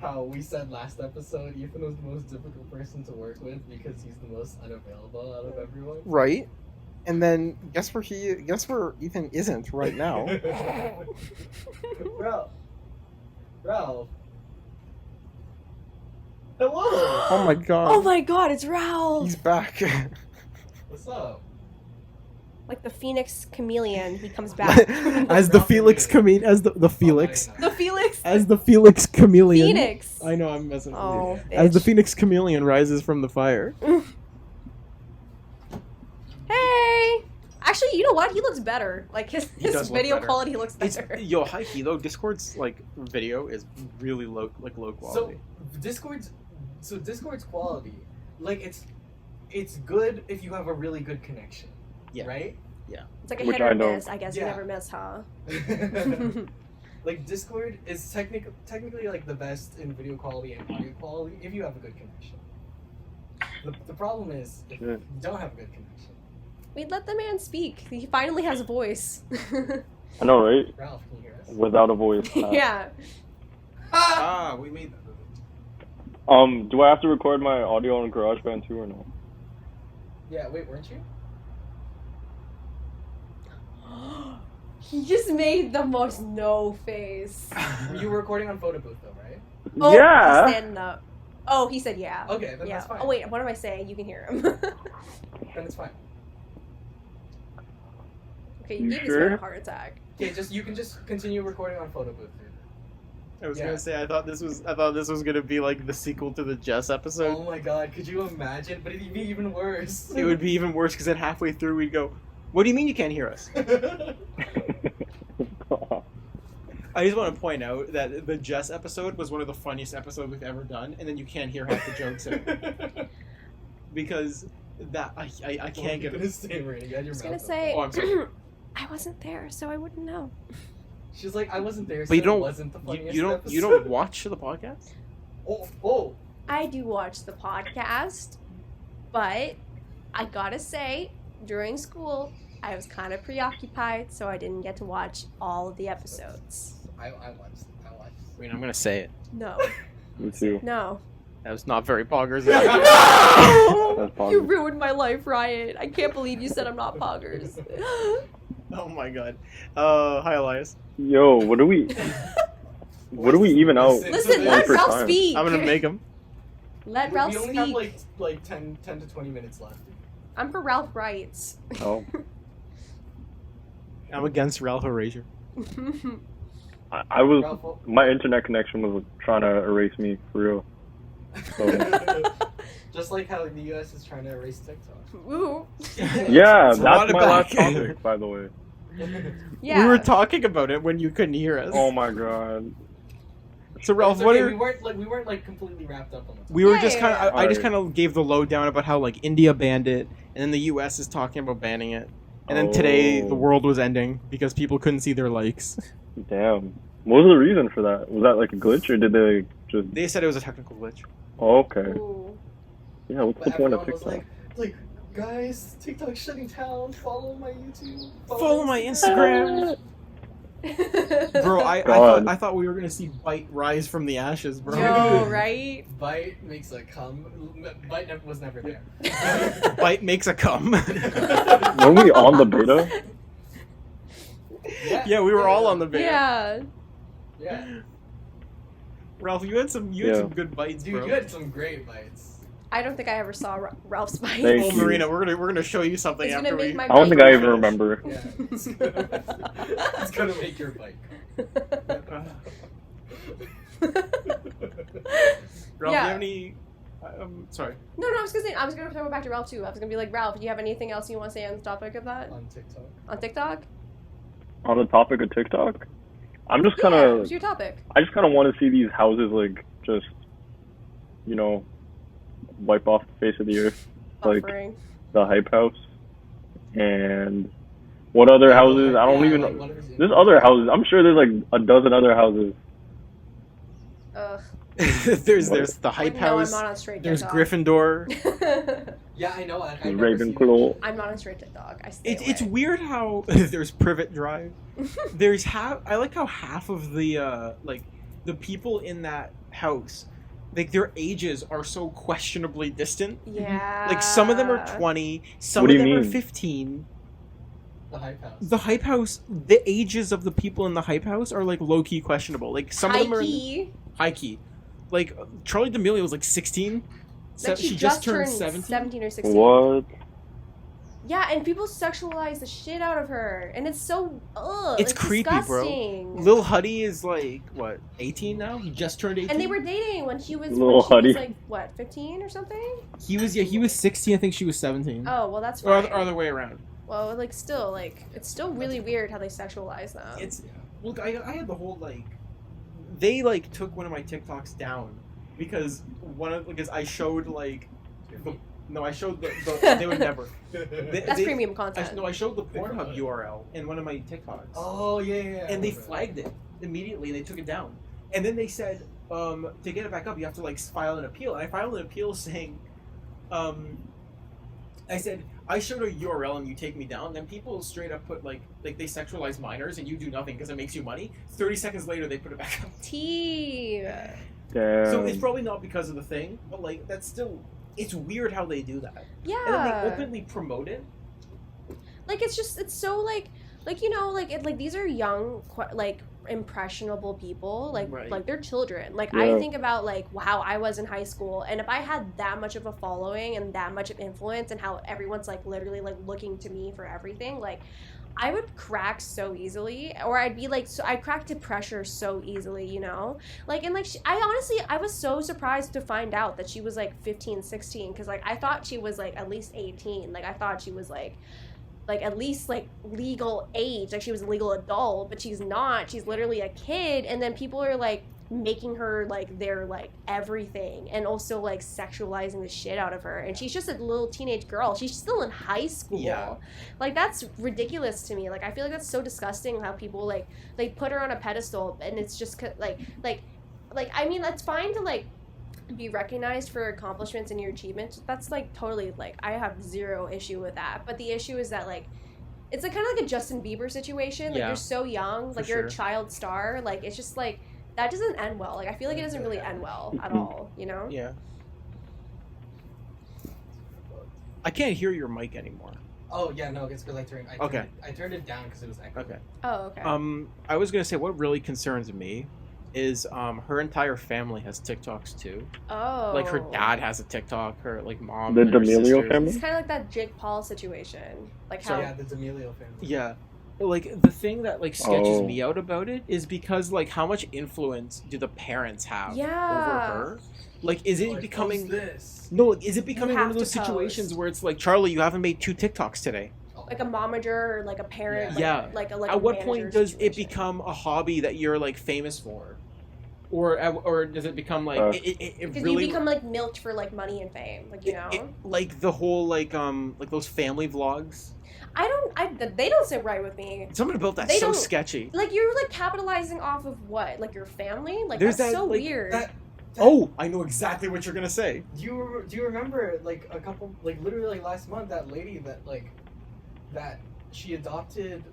how we said last episode Ethan was the most difficult person to work with because he's the most unavailable out of everyone. Right? And then guess where Ethan isn't right now. Ralph. Hello. Oh my god. Oh my god, it's Ralph! He's back. What's up? Like the Phoenix chameleon, he comes back. As the Felix as the Felix. The Felix? As the Felix chameleon. Phoenix! I know, I'm messing with you. Oh, As the bitch. Phoenix chameleon rises from the fire. Hey! Actually, you know what? He looks better. Like, his does look video better. quality looks better. Yo, high key though, Discord's like video is really low quality. So Discord's quality, like it's good if you have a really good connection. Yeah. Right? It's like a Which hit or I don't. miss. I guess you Yeah. never miss, huh? Like Discord is technically like the best in video quality and audio quality if you have a good connection. The problem is if you don't have a good connection. We'd let the man speak. He finally has a voice. I know, right? Ralph, can you hear us? Without a voice. Yeah. We made that. Do I have to record my audio on GarageBand too or no? Yeah, wait, weren't you? He just made the most no face. You were recording on photo booth though, right? Oh, Yeah. he's standing up. Oh, he said yeah. Okay, then Yeah. that's fine. Oh wait, what am I saying? You can hear him. Then it's fine. Okay, you You gave this man sure? a heart attack. Okay, you can just continue recording on photo booth, dude. I was Yeah. gonna say I thought this was gonna be like the sequel to the Jess episode. Oh my god, could you imagine? But it'd be even worse. It would be even worse because then halfway through we'd go, "What do you mean you can't hear us?" I just want to point out that the Jess episode was one of the funniest episodes we've ever done, and then you can't hear half the jokes in it. Because that I can't get it. I was gonna say, Oh, I'm sorry. I wasn't there, so I wouldn't know. She's like, I wasn't there, so But you don't it wasn't the funniest you don't episode. watch the podcast? Oh. I do watch the podcast, but I gotta say, during school, I was kind of preoccupied, so I didn't get to watch all of the episodes. I watched. I mean, I'm gonna say it. No, Me too. no. That was not very poggers. That's You positive. ruined my life, Riot. I can't believe you said I'm not poggers. Oh my god. Hi, Elias. Yo, what do we even out? Listen, One let per Ralph time. speak. I'm gonna make him. Let Ralph We only speak. have like 10 to 20 minutes left. I'm for Ralph rights. Oh, I'm against Ralph Erasure. I was. Ralph, My internet connection was trying to erase me for real. just like how the US is trying to erase TikTok. Ooh. Yeah, It's a lot that's of my last back. topic, by the way. Yeah. We were talking about it when you couldn't hear us. Oh my god. So Ralph, It's what okay, are we weren't like completely wrapped up on the topic. we were Yeah, just yeah, kind of yeah. I just Alright. kind of gave the lowdown about how like India banned it, and then the U.S. is talking about banning it, and then today the Oh. world was ending because people couldn't see their likes. Damn. What was the reason for that? Was that like a glitch, or did they just? They said it was a technical glitch. Oh, okay. Ooh. Yeah. What's But the point of everyone was TikTok? like, guys, TikTok's shutting down. Follow my YouTube. Follow my Instagram, bro. God. I thought we were gonna see Bite rise from the ashes, bro. Yo, right? Bite makes a cum. Bite was never there. Bite makes a cum. Were we on the beta? Yeah, we were all on the beta. Yeah. Yeah. Ralph, you had some Yeah. good bites, Dude, bro. you had some great bites. I don't think I ever saw Ralph's bite. Thank Oh, you. Marina, we're gonna show you something It's gonna after make we. my I don't think I bite. even remember. Yeah. It's gonna make your bike. Ralph, do you Yeah. have any? Sorry. No, I was gonna throw it back to Ralph too. I was gonna be like, Ralph, do you have anything else you want to say on the topic of that On TikTok. on TikTok? On the topic of TikTok, I'm just kind Yeah, of. what's your topic? I just kind of want to see these houses like just, you know, wipe off the face of the earth. Like Buffering. the hype house, and what other houses? I don't Yeah, even like, know. whatever's in- There's other houses. I'm sure there's like a dozen other houses. Ugh. there's the hype No, house. I'm not on straight There's TikTok. Gryffindor. Yeah, I know. I've There's never seen Ravenclaw. I'm not on straight TikTok. I stay It's away. weird how there's Privet Drive. There's I like how half of the like the people in that house, like their ages are so questionably distant. Yeah. Like some of them are 20, some What of do you them are mean? 15. The hype house. The hype house, the ages of the people in the hype house are like low key questionable. Like some of them are High-key. high key. Like Charlie D'Amelio was like 16. Like She just turned 17. 17 or 16. What? Yeah, and people sexualize the shit out of her, and it's so It's creepy, bro. disgusting. Lil Huddy is like what, 18 now? He just turned 18. And they were dating when she was, Lil Huddy. like what, 15 or something? He was 16. I think she was 17. Oh well, that's Or fine. other way around. Well, like still, like it's still really weird how they sexualize them. It's look, I had the whole like, they like took one of my TikToks down because because I showed like, I showed the they would never. That's they- premium content. I showed the Pornhub URL in one of my TikToks. Oh yeah. And they flagged it immediately. They took it down, and then they said, to get it back up, you have to like file an appeal. And I filed an appeal saying, I said I showed a URL and you take me down. Then people straight up put like they sexualize minors and you do nothing because it makes you money. 30 seconds later, they put it back up. Tea. Damn. So it's probably not because of the thing, but like that's still. It's weird how they do that. Yeah. And then they openly promote it. Like it's so like you know like these are young like impressionable people like Right. like they're children. Like Yeah. I think about like how I was in high school, and if I had that much of a following and that much of influence and how everyone's like literally like looking to me for everything, like I would crack so easily, or I'd be like, so I crack to pressure so easily, you know? Like, and like, I was so surprised to find out that she was like 15, 16, because like, I thought she was like at least 18. Like, I thought she was like at least like legal age, like she was a legal adult, but she's not. She's literally a kid, and then people are like making her like their like everything, and also like sexualizing the shit out of her, and she's just a little teenage girl. She's still in high school. Yeah. Like, that's ridiculous to me. Like, I feel like that's so disgusting how people like put her on a pedestal, and it's just like I mean, that's fine to like be recognized for accomplishments and your achievements. That's like totally, like, I have zero issue with that, but the issue is that like it's like kind of like a Justin Bieber situation. Like, Yeah. you're so young, like you're sure. a child star, like it's just like that doesn't end well. Like, I feel like it doesn't really end well at all, you know? Yeah. I can't hear your mic anymore. Oh yeah, no, it's because I turned it down because it was echoing. Okay. Oh, okay. I was gonna say what really concerns me is her entire family has TikToks too. Oh. Like her dad has a TikTok, her like mom. The and her D'Amelio sisters. family? It's kind of like that Jake Paul situation. Like how Yeah, the D'Amelio family. Yeah. Like the thing that like sketches Oh. me out about it is because like how much influence do the parents have over Yeah. her? Like is it Like, becoming post this? No, like, is it becoming one have of those to post. situations where it's like, Charlie, you haven't made 2 TikToks today? like a momager or like a parent. Yeah. Like a At what manager point does it situation. become a hobby that you're like famous for? Or does it become like it Because really you become like milked for like money and fame, like, you know. like the whole like those family vlogs? They don't sit right with me. Something about that's They so don't- sketchy. Like, you're like capitalizing off of what? Like your family? Like, There's that's that, so like, weird. Oh, I know exactly what you're gonna say. Do you remember like a couple, like literally like last month, that lady that she adopted?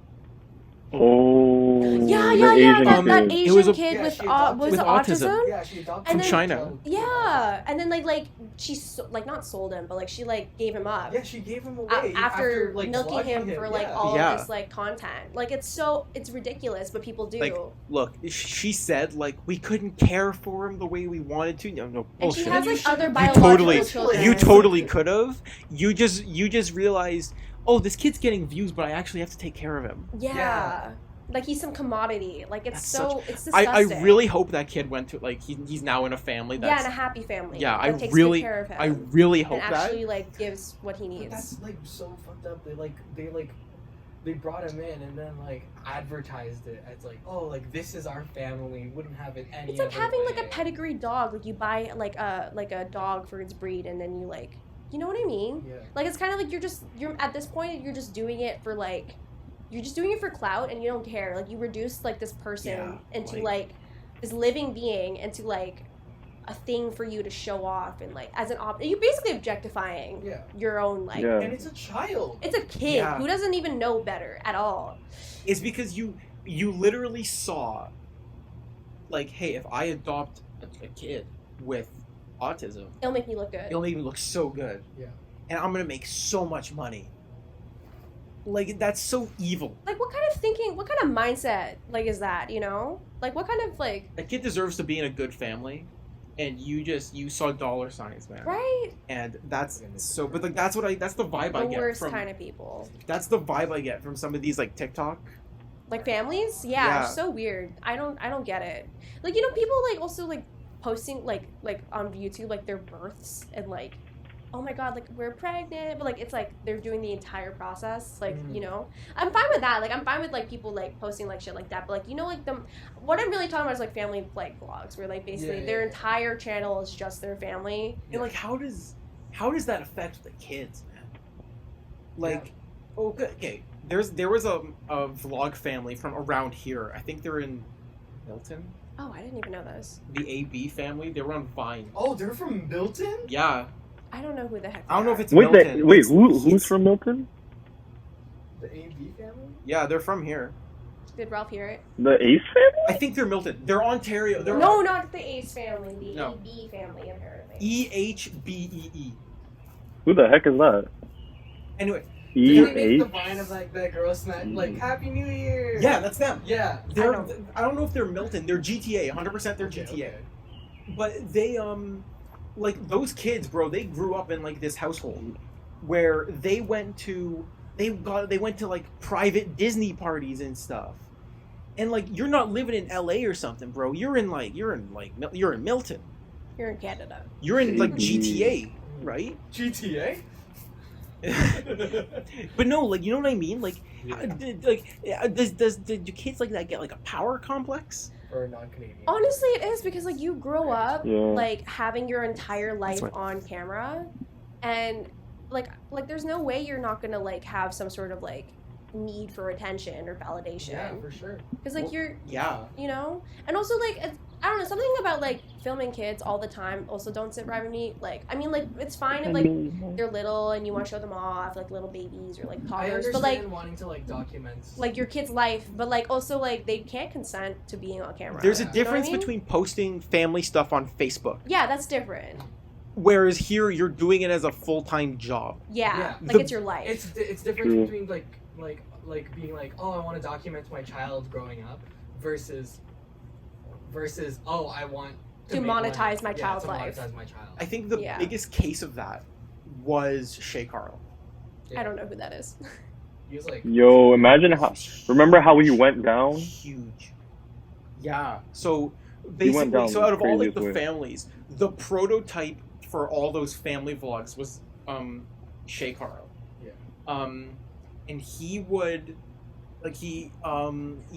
Oh, Yeah, the yeah, yeah. Asian That kid. It Asian was a- kid Yeah, with she adopted- was with it autism. autism? Yeah, she adopted From then- China. Yeah, and then like she like not sold him, but like she like gave him up. Yeah, she gave him away After like milking vlogging him for like all Yeah. of this like content. Like, it's ridiculous, but people do. Like, look, she said like we couldn't care for him the way we wanted to. No, and bullshit. she has You like should- other you biological totally- children. You totally could have. You just realized, oh, this kid's getting views, but I actually have to take care of him. Yeah. Yeah. Like, he's some commodity. Like, it's That's it's I disgusting. really hope that kid went to like he's now in a family yeah, that's and a happy family. Yeah, that I takes really- good care of him. I really and hope actually like gives what he But needs. that's like so fucked up. They brought him in and then like advertised it as like, oh, like this is our family. Wouldn't have it any. It's like other having way. like a pedigree dog. Like, you buy like a dog for its breed, and then you like, you know what I mean? Yeah. Like, it's kind of like you're at this point you're just doing it for like, you're just doing it for clout, and you don't care. Like, you reduce like this person Yeah, into like- like this living being into like a thing for you to show off, and like as an you're basically objectifying Yeah. your own like. Yeah. And it's a child. It's a kid Yeah. who doesn't even know better at all. It's because you literally saw, like, hey, if I adopt a kid with autism, It'll make me look good. it'll make me look so good. Yeah. And I'm gonna make so much money. Like, that's so evil. Like, what kind of thinking, what kind of mindset, like, is that, you know? Like, what kind of, like, A kid deserves to be in a good family, and you saw dollar signs, man. right? And that's so, but like that's the vibe The I get worst from. kind of people. That's the vibe I get from some of these like TikTok. Like, families? Yeah, Yeah. so weird. I don't get it. Like, you know, people, like, also, like, posting, like on YouTube, like, their births, and, like, oh my god, like, we're pregnant, but, like, it's, like, they're doing the entire process, like, you know? I'm fine with that. Like, I'm fine with, like, people, like, posting, like, shit like that, but, like, you know, like, what I'm really talking about is, like, family, like, vlogs, where, like, basically Yeah, their yeah. entire channel is just their family. And like, how does that affect the kids, man? Like, okay, there was a vlog family from around here. I think they're in Milton. Oh, I didn't even know this. The AB family. They were on Vine. Oh, they're from Milton? Yeah, I don't know who the heck. I don't know if they it's Wait, Milton. wait, It's- who's it's- from Milton? The AB family? Yeah, they're from here. are. Did Ralph hear it? The Ace family? I think they're Milton. They're Ontario. They're No, not the Ace family. The No. AB family, apparently. EHBEE. Who the heck is that? Anyway, E Did they make the H. vine of like that girl snap like Happy New Year? yeah, that's them. Yeah. They're, I I don't know if they're Milton. They're GTA. 100% they're GTA. Okay. But they like those kids, bro. They grew up in like this household where they went to they went to like private Disney parties and stuff. And like you're not living in LA or something, bro. You're in Milton. You're in Canada. You're in like Jeez. GTA, right? GTA. But no, like you know what I mean? Like, do kids like that get like a power complex? Or non-Canadian. Honestly, it is because like you grow up Yeah. like having your entire life what- on camera, and like there's no way you're not gonna like have some sort of like need for attention or Yeah, validation for sure. because like you're Yeah. you know, and also like I don't know, something about like filming kids all the time also don't sit right with me. Like I mean like it's fine if like they're little and you want to show them off like little babies or like I toddlers, understand but like wanting to like document like your kid's life, but like also like they can't consent to being on camera. There's a You know what I difference mean? between posting family stuff on Facebook, Yeah, that's different. whereas here you're doing it as a full-time job. Yeah, Yeah. like The- it's your life. it's different True. between like being like, oh, I want to document my child growing up versus oh, I want To make money. monetize my Yeah, child's to life. monetize my child. I think the Yeah. biggest case of that was Shay Carl. I don't know who that is. He was like, Yo, imagine how. Remember how he went down? Huge. Yeah. So He went basically, down so out of all like craziest the way. families, the prototype for all those family vlogs was Shay Carl. Yeah. And he would he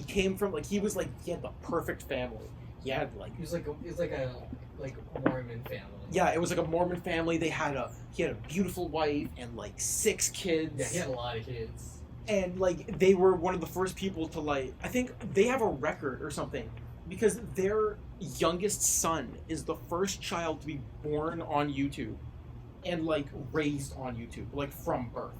came from like he had the perfect family. He had like he was like a Mormon family. yeah, it was like a Mormon family. He had a beautiful wife and like 6 kids. Yeah, he had a lot of kids. And like they were one of the first people to like I think they have a record or something because their youngest son is the first child to be born on YouTube and like raised on YouTube like from birth.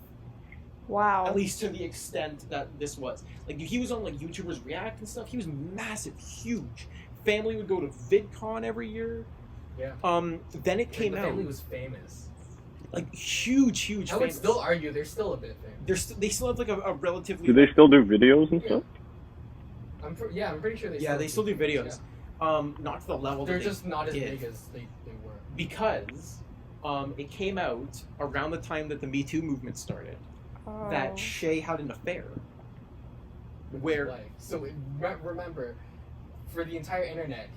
Wow. At least to the extent that this was. Like he was on like YouTubers React and stuff. He was massive, huge. Family would go to VidCon every year. Yeah. Then it Like, came the out family was famous. like huge I would famous. still argue they're still a bit famous. They still have like a relatively Do they still do videos and Yeah. stuff? I'm pretty sure they yeah, they still do videos. Not to the level They're that just not as did. big as they were. because it came out around the time that the Me Too movement started Oh. that Shay had an affair. Where Like, so remember, for the entire internet,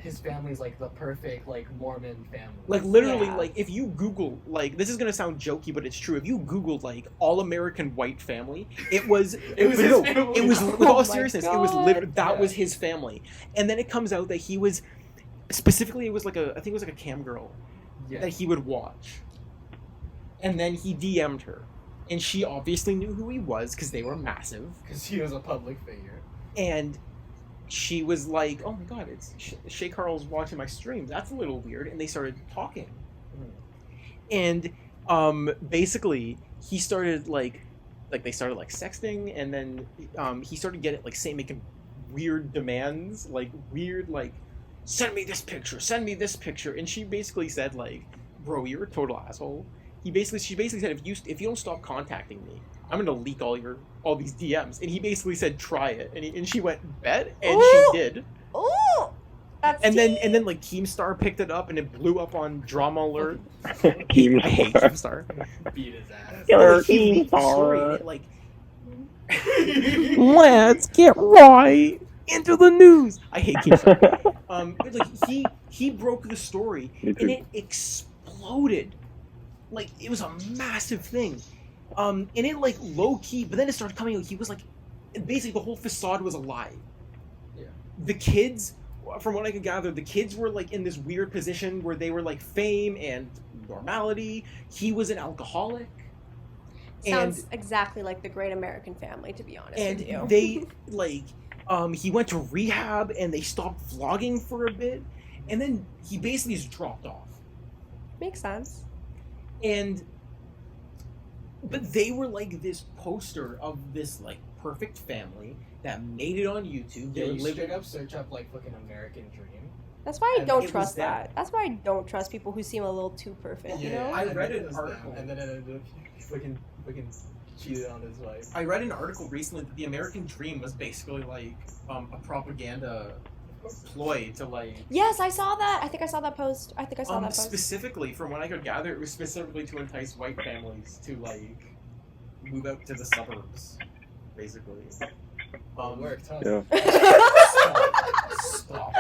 his family's like the perfect like Mormon family. like literally Yeah. like if you Google like this is gonna sound jokey but it's true if you Googled like all American white family it was It was his no, family. it was with Oh all my seriousness it God. was literally that Yeah. was his family and then it comes out that he was specifically it was like I think it was like a cam girl yeah. that he would watch and then he DM'd her and she obviously knew who he was because they were massive Because he was a public figure. and she was like, "Oh my God, it's Shay Carl's watching my stream. That's a little weird." And they started talking, and basically he started like they started like sexting, and then he started getting like making weird demands, like weird like, "Send me this picture," and she basically said like, "Bro, you're a total asshole." She basically said if you don't stop contacting me, I'm gonna leak all these DMs. And he basically said try it, and she went bet, and Ooh! she did. Oh, that's And then like Keemstar picked it up, and it blew up on Drama Alert. I hate Keemstar. Keemstar. Beat his ass. Killer He leaked the story, and Keemstar. it, like, let's get right into the news. I hate Keemstar. But, like he broke the story, Me and too. it exploded. Like it was a massive thing. And it like low key, but then it started coming out. He was like, basically the whole facade was a lie. Yeah. The kids, from what I could gather, the kids were like in this weird position where they were like fame and normality. He was an alcoholic. sounds exactly like the Great American Family, to be honest And with you. they like he went to rehab and they stopped vlogging for a bit, and then he basically just dropped off. Makes sense. And but they were like this poster of this like perfect family that made it on YouTube. Yeah, They you were living straight up search up like fucking American Dream. That's why I And don't it was trust them. that. That's why I don't trust people who seem a little too perfect. You know. I and read then an it was article. them, and then it ended up fucking cheated on his wife. I read an article recently that the American Dream was basically like a propaganda ploy to like. Yes, I saw that. I think I saw that post. I think I saw that post. Specifically, from what I could gather, it was specifically to entice white families to like move out to the suburbs, basically. Worked, huh? Yeah. Stop.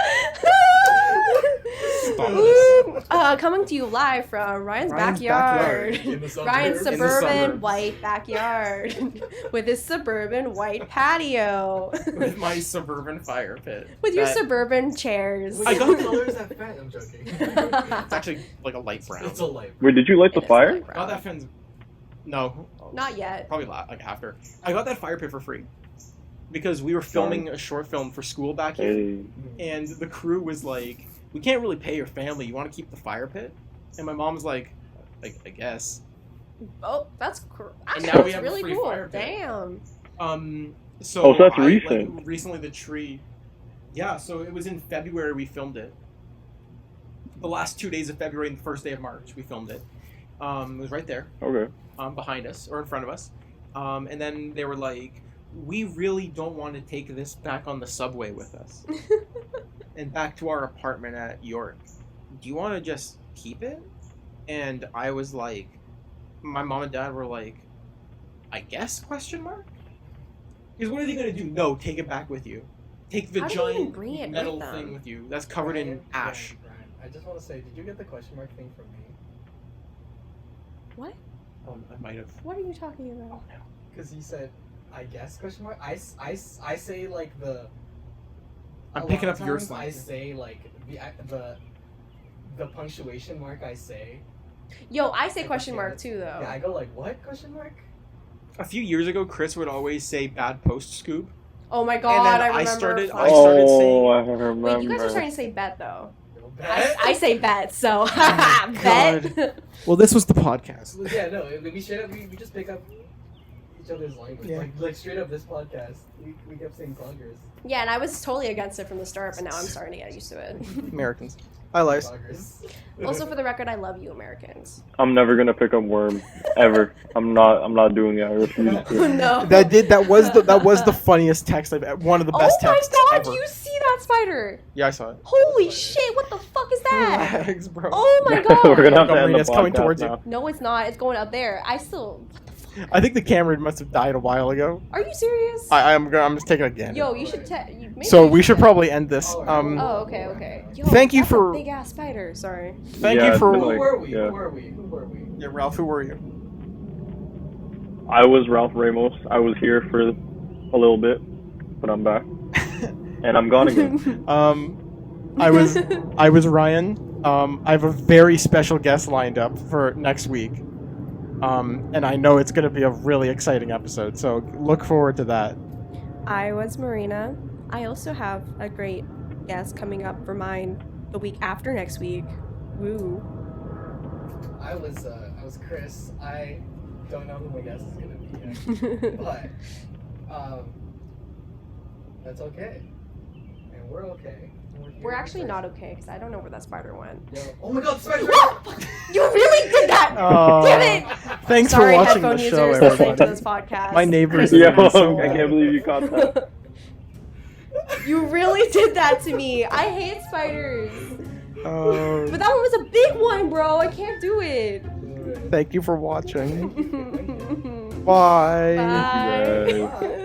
Ooh, coming to you live from Ryan's backyard. In the suburbs. Ryan's In the suburban suburbs. white backyard with his suburban white patio. With my suburban fire pit. With your That- suburban chairs. I got- What color is that fan? I'm joking. It's actually like a light brown. It's a light. Wait, did you light the It is fire? light brown. Got that fence. No. Not yet. Probably like after. I got that fire pit for free. Because we were filming a short film for school back here. Hey. And the crew was like, we can't really pay your family. You want to keep the fire pit? And my mom was like, I guess. Oh, that's And actually now we that's have a really free cool. fire pit. Damn. So Oh, so that's I, recent. Like, recently the tree. Yeah, so it was in February we filmed it. The last 2 days of February and the first day of March we filmed it. It was right there. Okay. Behind us or in front of us. And then they were like, we really don't want to take this back on the subway with us and back to our apartment at York. Do you want to just keep it? And I was like, my mom and dad were like, I guess, question mark? Because what are they going to do? No, take it back with you. Take the How do you even giant bring it metal with thing them? with you that's covered in ash. Ryan, I just want to say, did you get the question mark thing from me? What? I might have. What are you talking about? Because he said, I guess question mark. I say like the. I'm a picking lot up of your times I slang. say like the punctuation mark. I say. Yo, I say Like, question okay, mark too though. Yeah, I go like what question mark? A few years ago, Chris would always say bad post scoop. Oh my And god, then I I remember. started- fuck. I started saying- Oh, I remember. Wait, you guys are starting to say bet though. Bet? I say bet, so God. bet. Well, this was the podcast. Yeah, no, we straight up we just pick up each other's language. Yeah. Like straight up this podcast, we kept saying cloggers. Yeah, and I was totally against it from the start, but now I'm starting to get used to it. Americans. Hi, Lice. Cloggers. Also, for the record, I love you, Americans. I'm never gonna pick up worm ever. I'm not doing it. I refuse to. No. That was the funniest text one of the best oh my texts god, ever. do you see that spider? Yeah, I saw it. Holy shit, what the fuck is that? Relax, bro. Oh my god. We're gonna have to end Marina, the it's coming podcast towards you. now. No, it's not. It's going up there. I still. What the fuck? I think the camera must have died a while ago. Are you serious? I'm just taking a gander. Yo, you should. So we should probably end this. Oh, okay, okay. Yo, Thank you that's for- a big ass spider. Sorry. Thank Yeah, you it's for. been Who like- were we? yeah. Who were we? Who were we? Yeah, Ralph. Who were you? I was Ralph Ramos. I was here for a little bit, but I'm back, and I'm gone again. I was Ryan. I have a very special guest lined up for next week. And I know it's going to be a really exciting episode, so look forward to that. I was Marina. I also have a great guest coming up for mine the week after next week. Woo. I was Kris. I don't know who my guest is gonna be yet, but that's okay, and we're okay. here We're actually in not person. okay because I don't know where that spider went. Yo, oh my god, spider! You really did that! Oh, Damn it! Thanks Sorry, for watching headphone the show, users listening to everybody. this podcast. My neighbors. Yo, are so I can't believe you caught that. You really did that to me. I hate spiders. Oh, But that one was a big one, bro. I can't do it. thank you for watching. Thank you. Bye. Bye. guys. Bye.